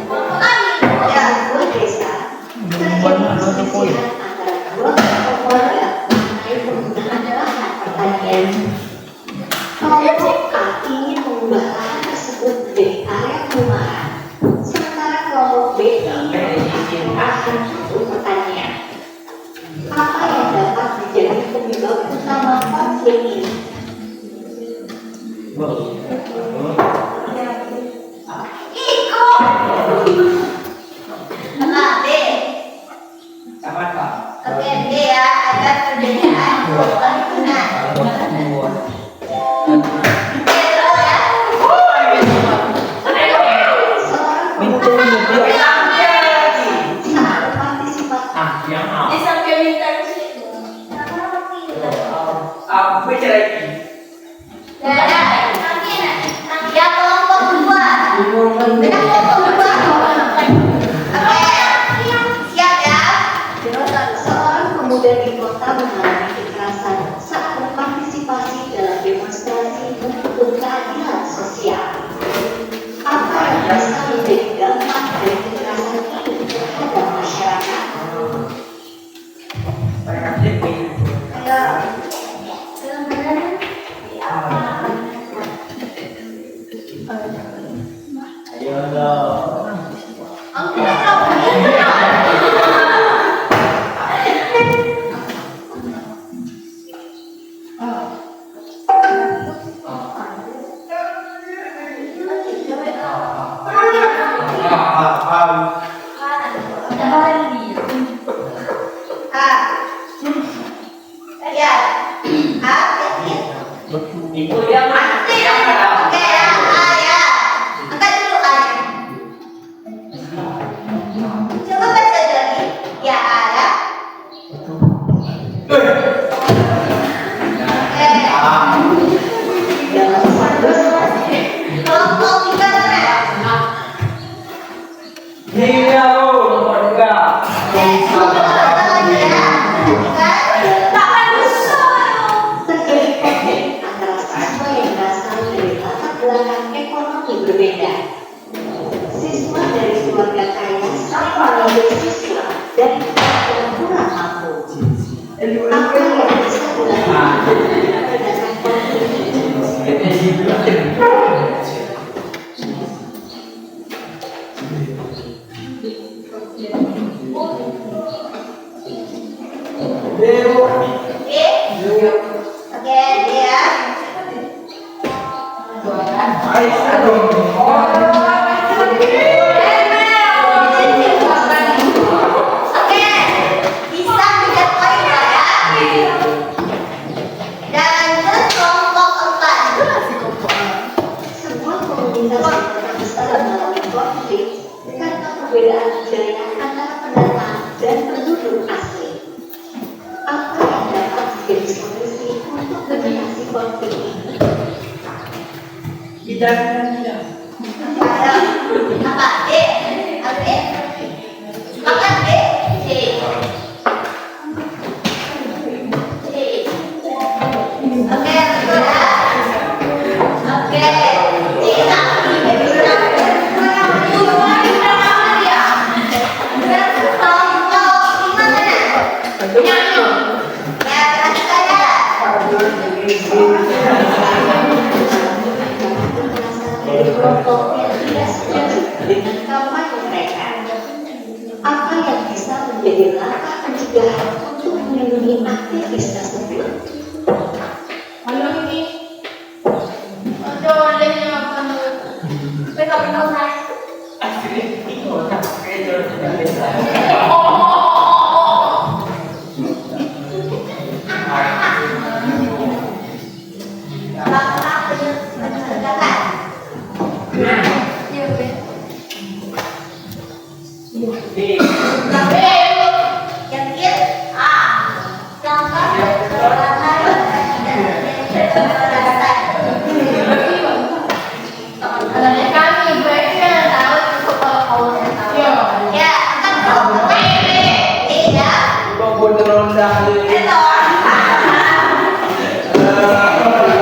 Kelompok kami ya. Sebuah desa terjadi perselisihan antara dua kelompok warga mengenai penggunaan lahan pertanian. Kelompok A ingin mengubah lahan tersebut menjadi area perumahan, sementara kelompok B ingin menggunakan lahan untuk pertanian. Apa yang dapat menjadi penyebab utama konflik ini? Apa B? Sama Pak. Oke B ya. Ada perbedaan penggunaan. Terus ya. Seorang pemuda saat partisipasi Di sampai bintang sih. Apa lagi? Ya, ya kelompok dua. Benar kelompok dua. Oke, siap ya. seorang pemuda di kota mengalami kekerasan saat berpartisipasi dalam demonstrasi untuk keadilan sosial. Apa yang bisa menjadi dampak dari kekerasan ini terhadap masyarakat? Ayo dong. Ya. Itu yang Oke ya, A ya. Angkat dulu A. Coba baca lagi. Ya A ya. Oke. Dalam satu Kelompok tiga mana? Iya, nomor 2. terjadi konflik antara siswa yang berasal dari latar belakang ekonomi berbeda. Siswa dari keluarga kaya sama dengan siswa dari keluarga kurang mampu. Apa yang bisa dilakukan menyelesaikan konflik ini? Oke, dia. Oke, bisa 3 poin ya. Dan terus kelompok 4. Sebuah komunitas yang besar mengalami konflik karena perbedaan budaya antara pendatang dan penduduk asli. Apa yang dapat menjadi solusi untuk mengatasi konflik ini? Apa? D. Apa D? Makan D. C. C. Oke, betul ya. Oke. Bisa. Kelompok gimana? Nyanyi. Ya, berarti saya. Dari kelompok yang tidak setuju dengan kampanye mereka. Apa yang bisa menjadi langkah pencegahan untuk melindungi aktivis tersebut? Halo ini. Boleh apa? Pegang pegang. Langkah pencegahan. Yakin? A. Langkah pencegahan dan kekerasan. Ada kami mereka tahu cukup kalau tahu. Ya, akan kelompok B. B ya. Rendah. Betul.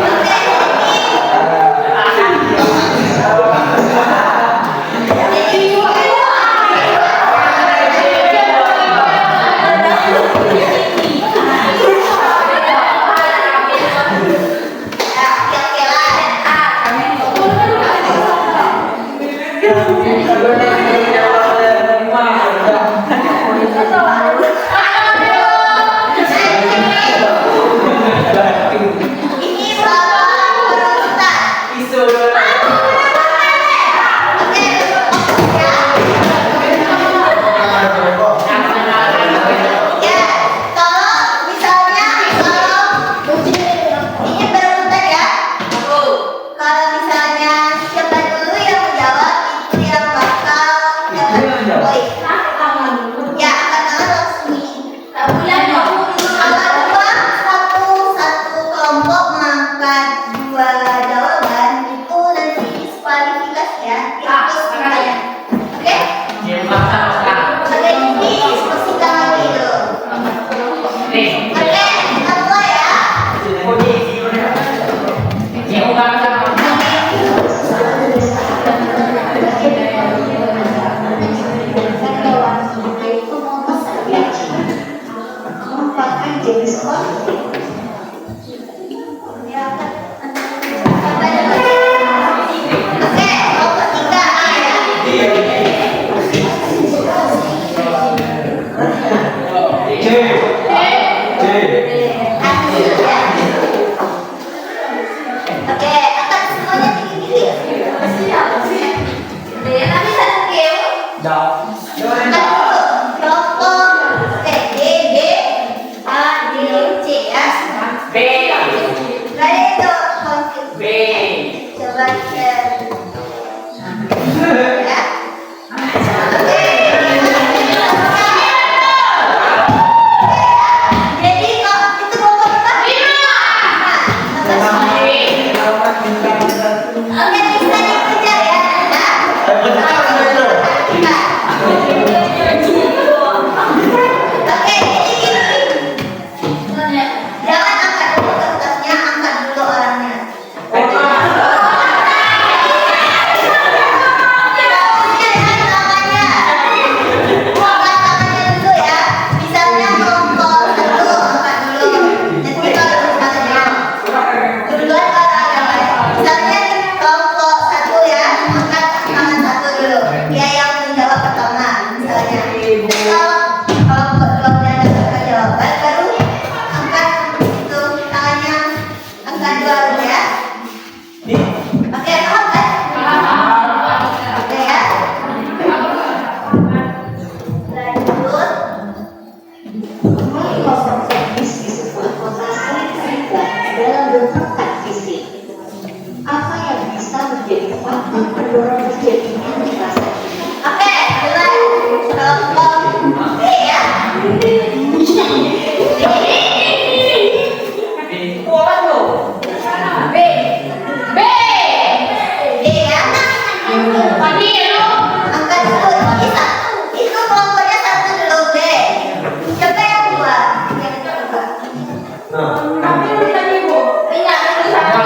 Oke, ini Dari itu konflik. Coba share. Ya. Oke. Jadi kalau itu kelompok apa? Oke, bisa dikejar ya. Oke, jadi gini. Jangan angkat dulu kertasnya, angkat dulu orangnya. Kita punya ya tangannya. Angkat tangannya dulu ya. Misalnya kelompok 1 angkat dulu. Nanti kalau misalnya duluan orangnya. Misalnya kelompok 1 ya, angkat tangan 1 dulu. Dia yang menjawab pertama. Misalnya. Kalau kelompok 2 dapat jawaban baru angkat itu tangannya, angkat 2 dulu ya. Oke, paham kan? Oke ya. Lanjut. Kosong servis di sebuah kota sering terlibat dalam bentrokan fisik. Apa yang bisa menjadi faktor pendorong terjadinya kekerasan ini? Oke, mulai kelompok B ya. B. B ya. Tadi lu Angkat dulu. Itu kelompoknya 1 dulu B. Siapa yang 2? Yang kedua. tapi lu tadi Bu. Iya, itu sama.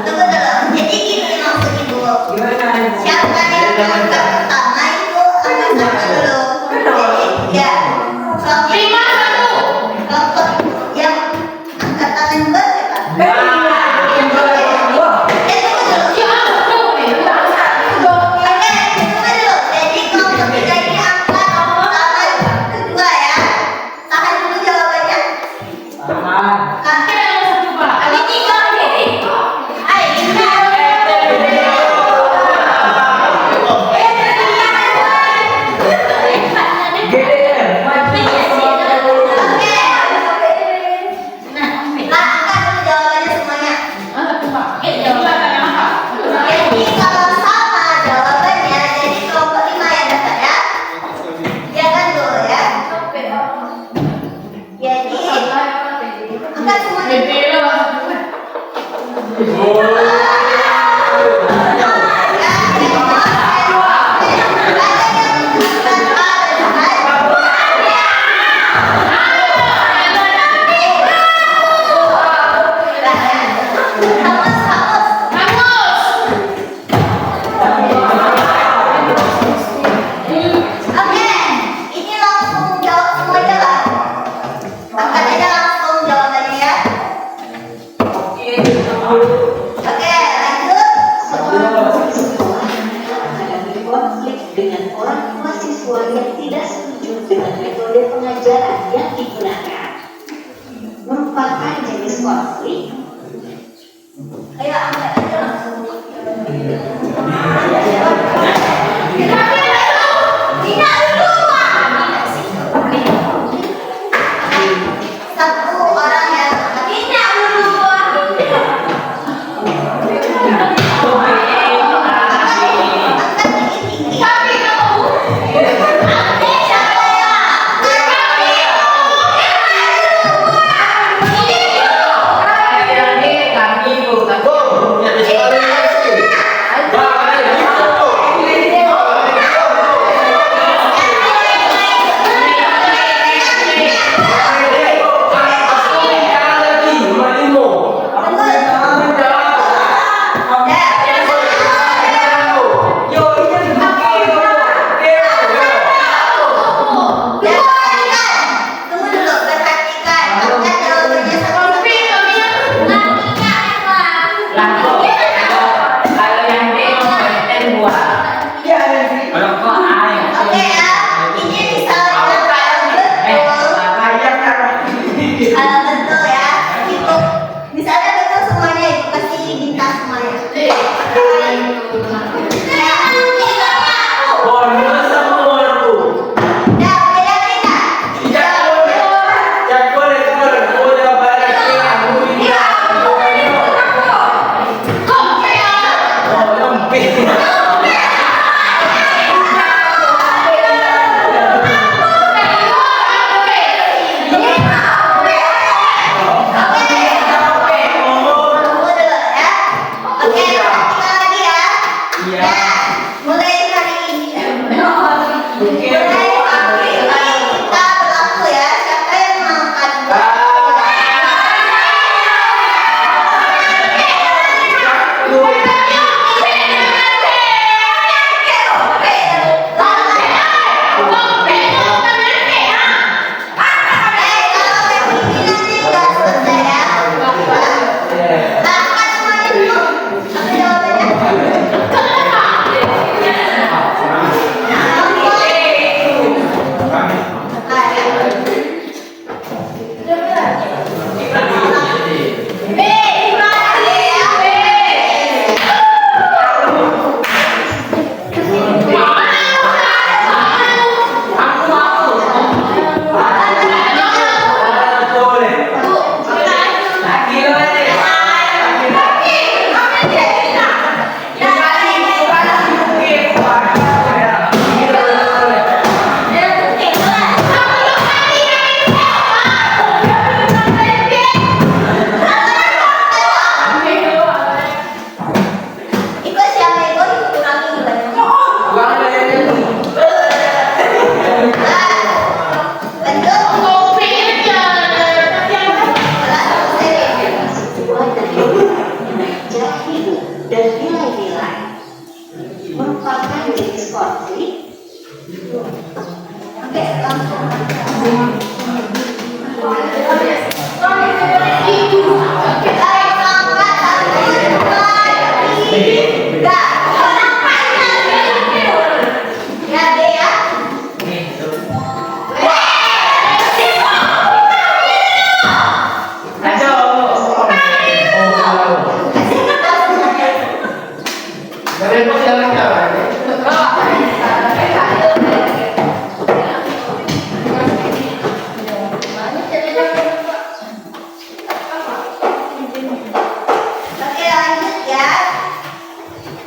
Tunggu dulu. Jadi gini maksud ibu. Siapa yang angkat pertama itu angkat 1 dulu. Jadi ya. Kelompok yang angkat tangan berapa? Tunggu dulu. Oke, tunggu dulu. Jadi kelompok 3 ini angkat tangan kedua ya. Tahan dulu jawabannya. Angkat dulu jawabannya semuanya. Jadi kalau sama jawabannya, jadi kelompok 5 yang dapat ya. Ya kan dulu ya. Jadi angkat semuanya. Oke, ini langsung jawab semuanya lah. Angkat aja langsung jawabannya ya. Oke, lanjut. Seorang guru sekolah menghadapi konflik dengan orang tua siswa yang tidak setuju dengan metode pengajaran yang digunakan. Merupakan jenis konflik Ayo angkat aja langsung. Tidak dulu, Pak. Satu orang yang tidak dulu. Angkat tinggi-tinggi. Angkat siapa ya? Kami bukan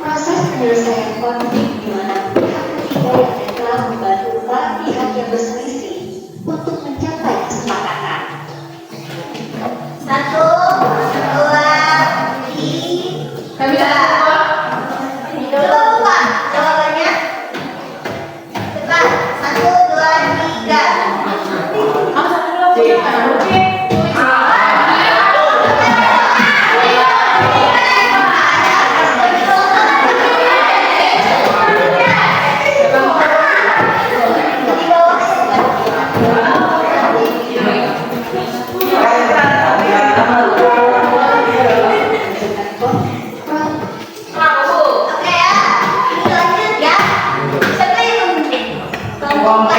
Proses penyelesaian konflik di mana pihak ketiga yang telah membantu para pihak yang berselisih untuk mencapai kesepakatan. 1, 2, 3. Coba buka jawabannya. Cepat. 1, 2, 3. Oke ya, ini lanjut ya. Siapa yang memimpin? Kelompok.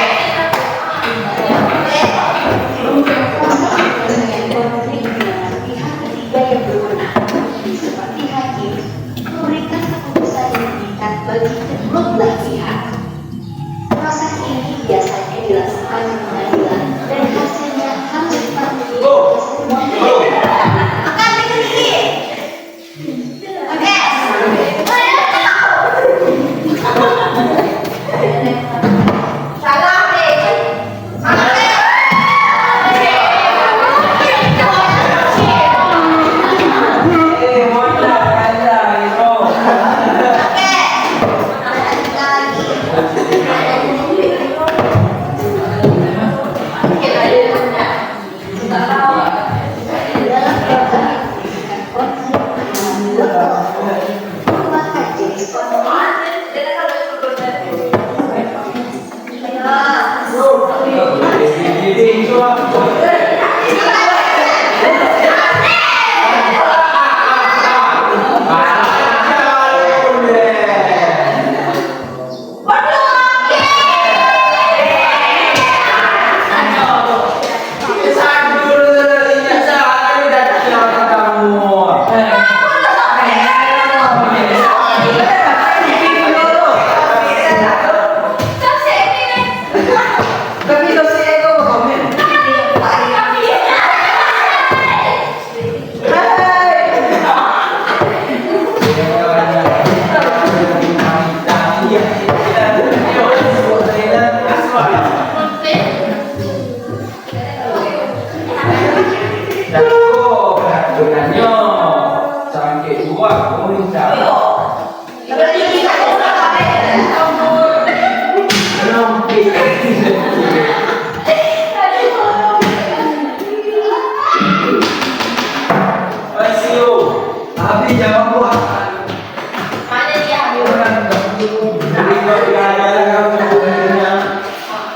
Proses penyelesaian konflik di mana pihak ketiga yang berwenang, seperti hakim, memberikan keputusan yang mengikat bagi kedua belah pihak. Proses ini biasanya dilakukan di pengadilan dan hasilnya harus dipenuhi oleh semua pihak. Makan dikit. Oke. Salah deh. Dalam rangka menyelesaikan konflik dengan dua kelompok, merupakan jenis konflik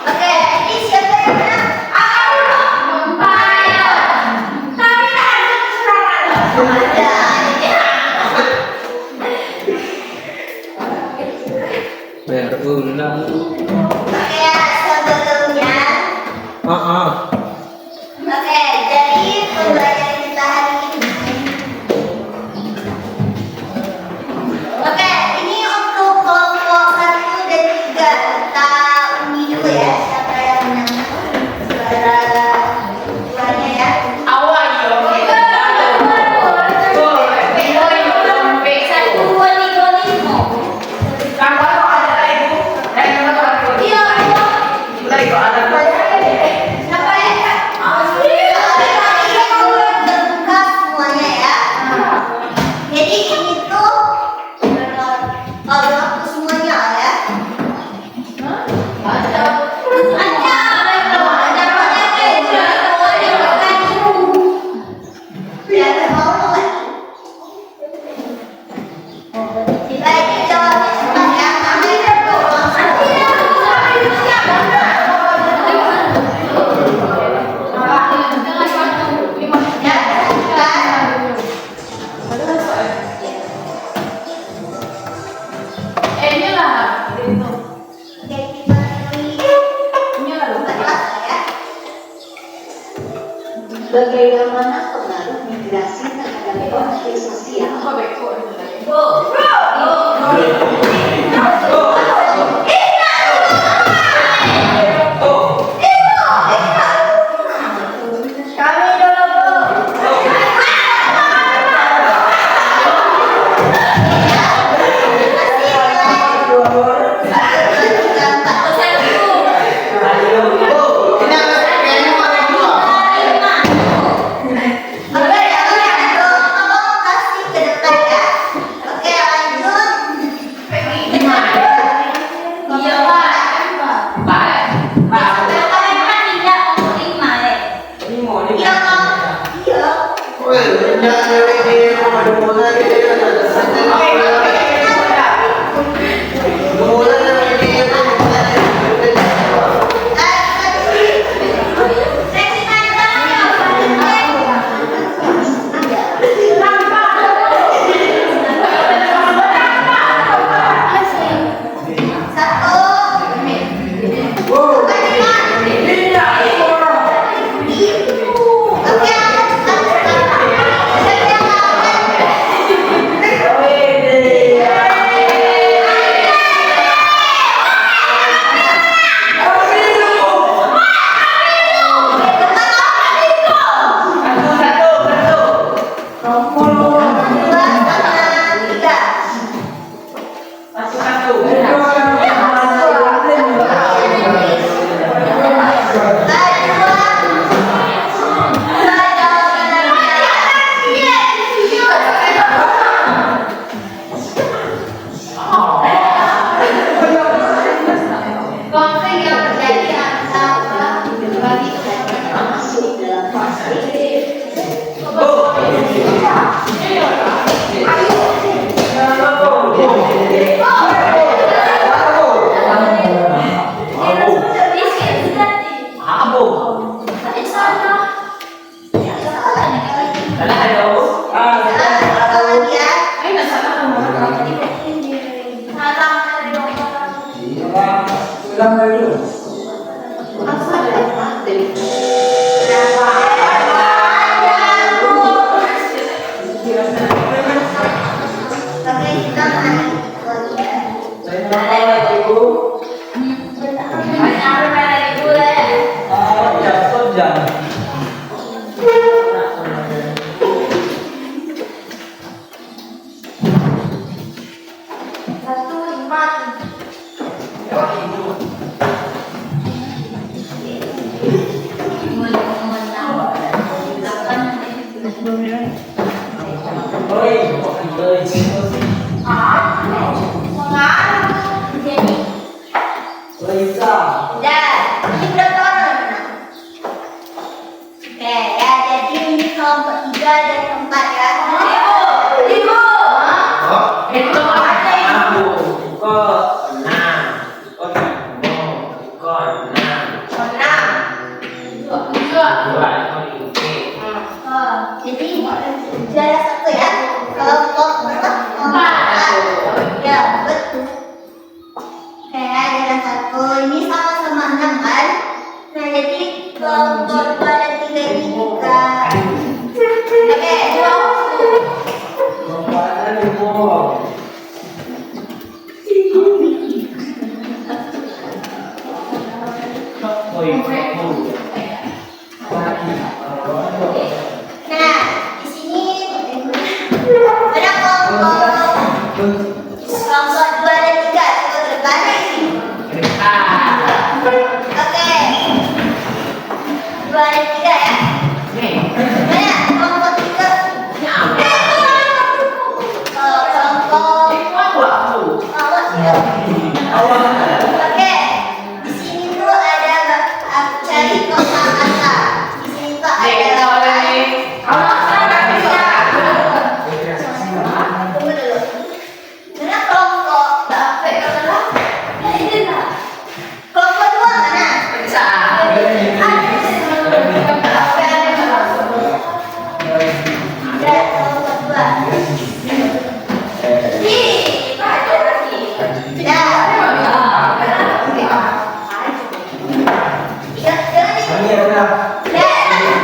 Oke, ini siapa yang menang? Berulang. Oke ya, sebelumnya. Oke, jadi pembelajaran kita hari ini. Oke, ini untuk kelompok 1 dan 3. Kita undi dulu ya, siapa yang menang. Suaranya ya. Siapa ya? Bagaimana pengaruh migrasi terhadap konflik sosial?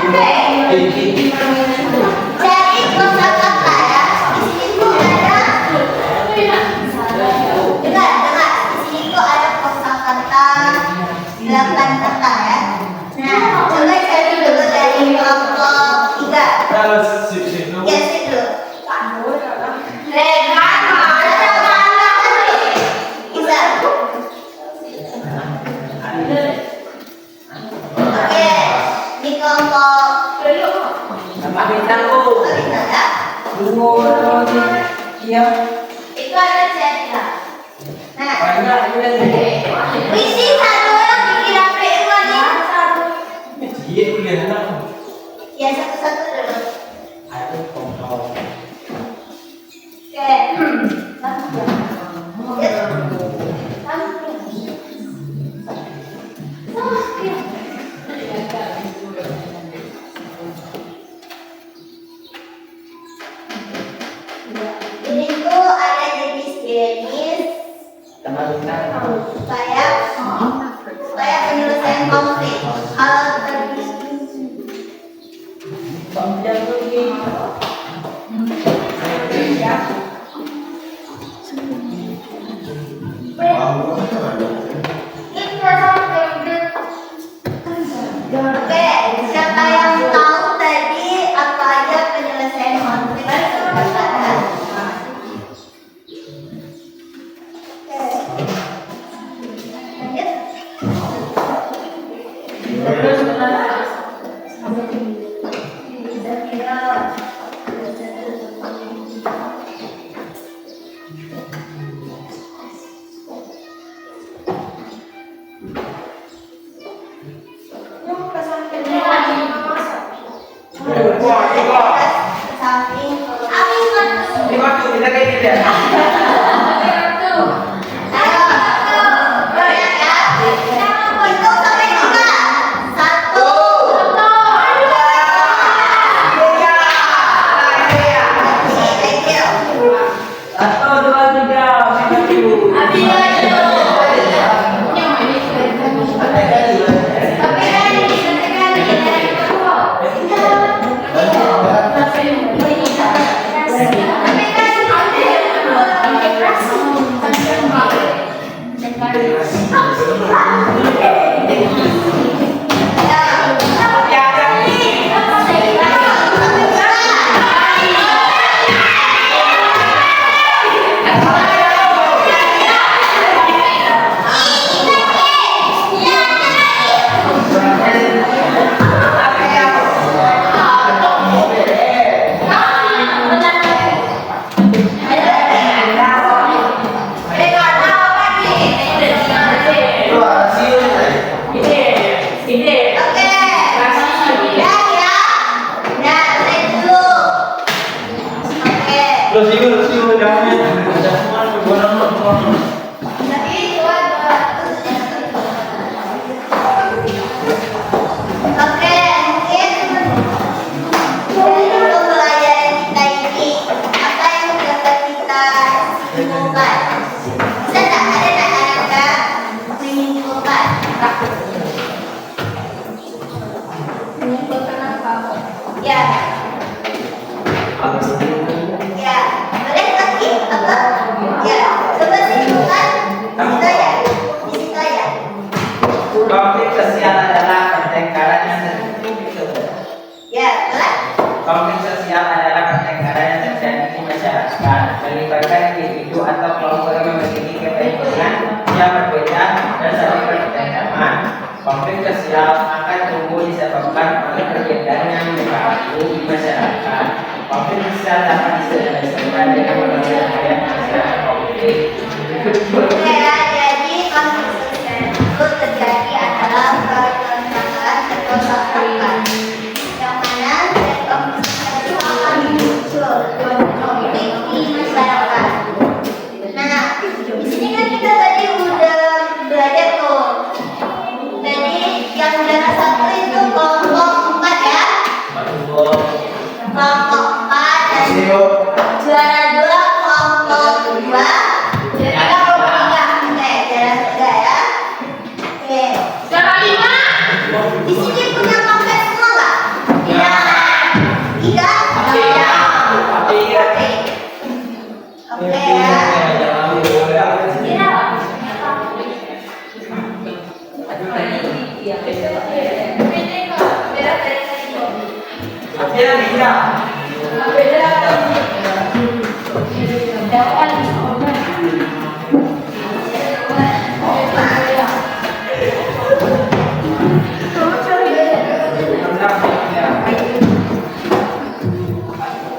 Nah, Jadi kosakata ya, di sini tuh ada dengar. Di sini tuh ada kosakata 8 kata ya. Nah, coba cari dulu dari kelompok 3. Ya, sip dulu. Bisa. Oke, di kelompok itu ada cerita. Nah, puisi satu yang bikin apa ya satu-satu dulu. Ini tuh ada jenis supaya penyelesaian konflik. Kalau terdiskusi Oke, siapa yang tahu tadi apa aja penyelesaian konflik? Konflik sosial adalah pertengkaran yang terjadi di masyarakat, melibatkan individu atau kelompok yang memiliki kepentingan yang berbeda dan saling bertentangan. Konflik sosial akan tumbuh disebabkan oleh perbedaan yang berlaku di masyarakat. Konflik sosial dapat diselesaikan dengan berbagai upaya penyelesaian konflik. Jadi konflik sosial itu terjadi adalah pertentangan atau persahabatan. Yang mana konflik sosial akan muncul konflik di masyarakat. Nah, di sini kan kita tadi udah belajar tuh. Jadi yang juara 1 itu kelompok 4 ya. Kelompok 4 dan juara 2 kelompok 2. Juara 3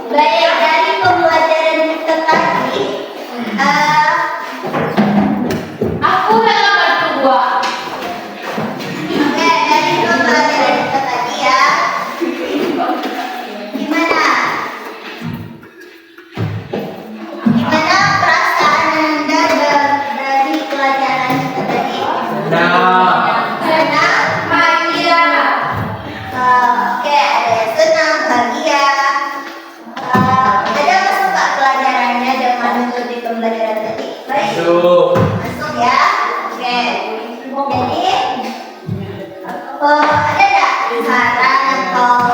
Baik, dari pembelajaran kita tadi, Aku halaman kedua. oke, dari pembelajaran kita tadi ya, gimana? Gimana perasaan Anda dari pelajaran kita tadi? Senang, bahagia. Oke, ada yang senang, bahagia. Ada yang suka pelajarannya dan mengikuti pembelajaran tadi. Baik. Masuk ya. Oke. Jadi ada nggak saran atau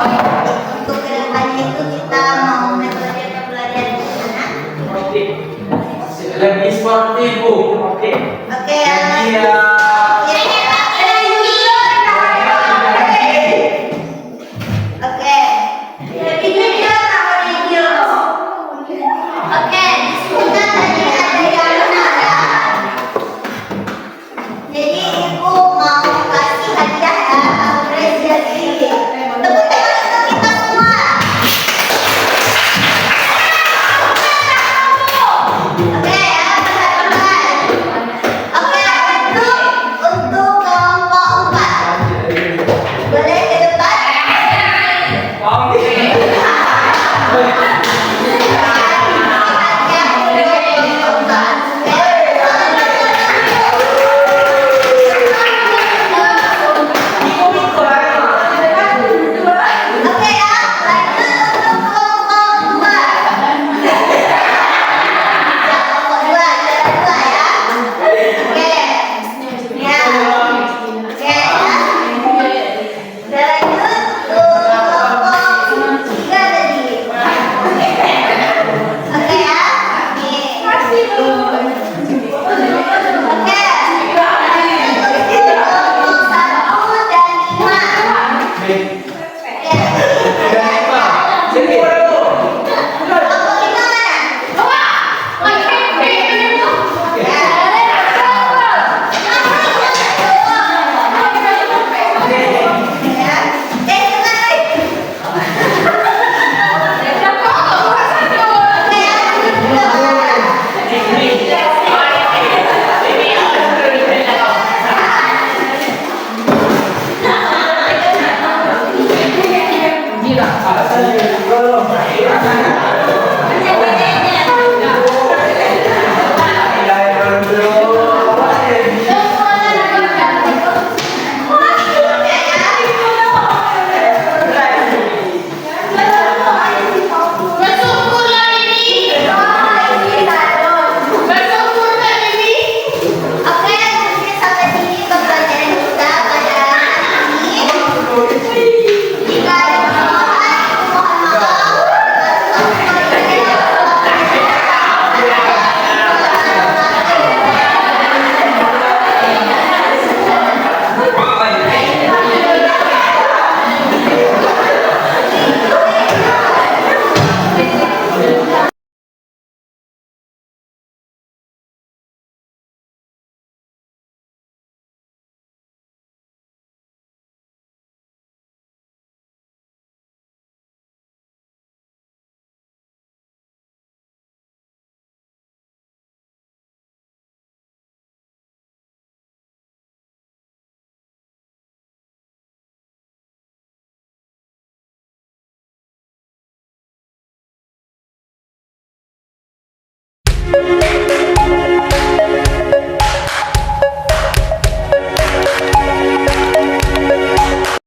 untuk kedepannya itu kita mau metode pembelajaran gimana? Lebih sportif, Bu. Oke. Oke ya. Kira-kira oke. Lebih jujur atau jujur? Oke, di sini kan tadi ada yang menang ya. Jadi ibu mau kasih hadiah ya, apresiasi. Tepuk tangan untuk kita semua. Oke ya, perhatikan. Oke, untuk kelompok 4. Boleh ke depan? Oke ya, lanjut untuk kelompok 2. Kelompok 2, jalan 2 ya. Oke. Ya. Oke ya. Lanjut untuk kelompok 3 tadi. Oke ya. Nih. Oke. Kelompok 1 dan 5. Kelompok 5 mana? Oke, mungkin sampai sini pembelajaran kita pada hari ini. Jika ada kesalahan, mohon maaf. Thank you.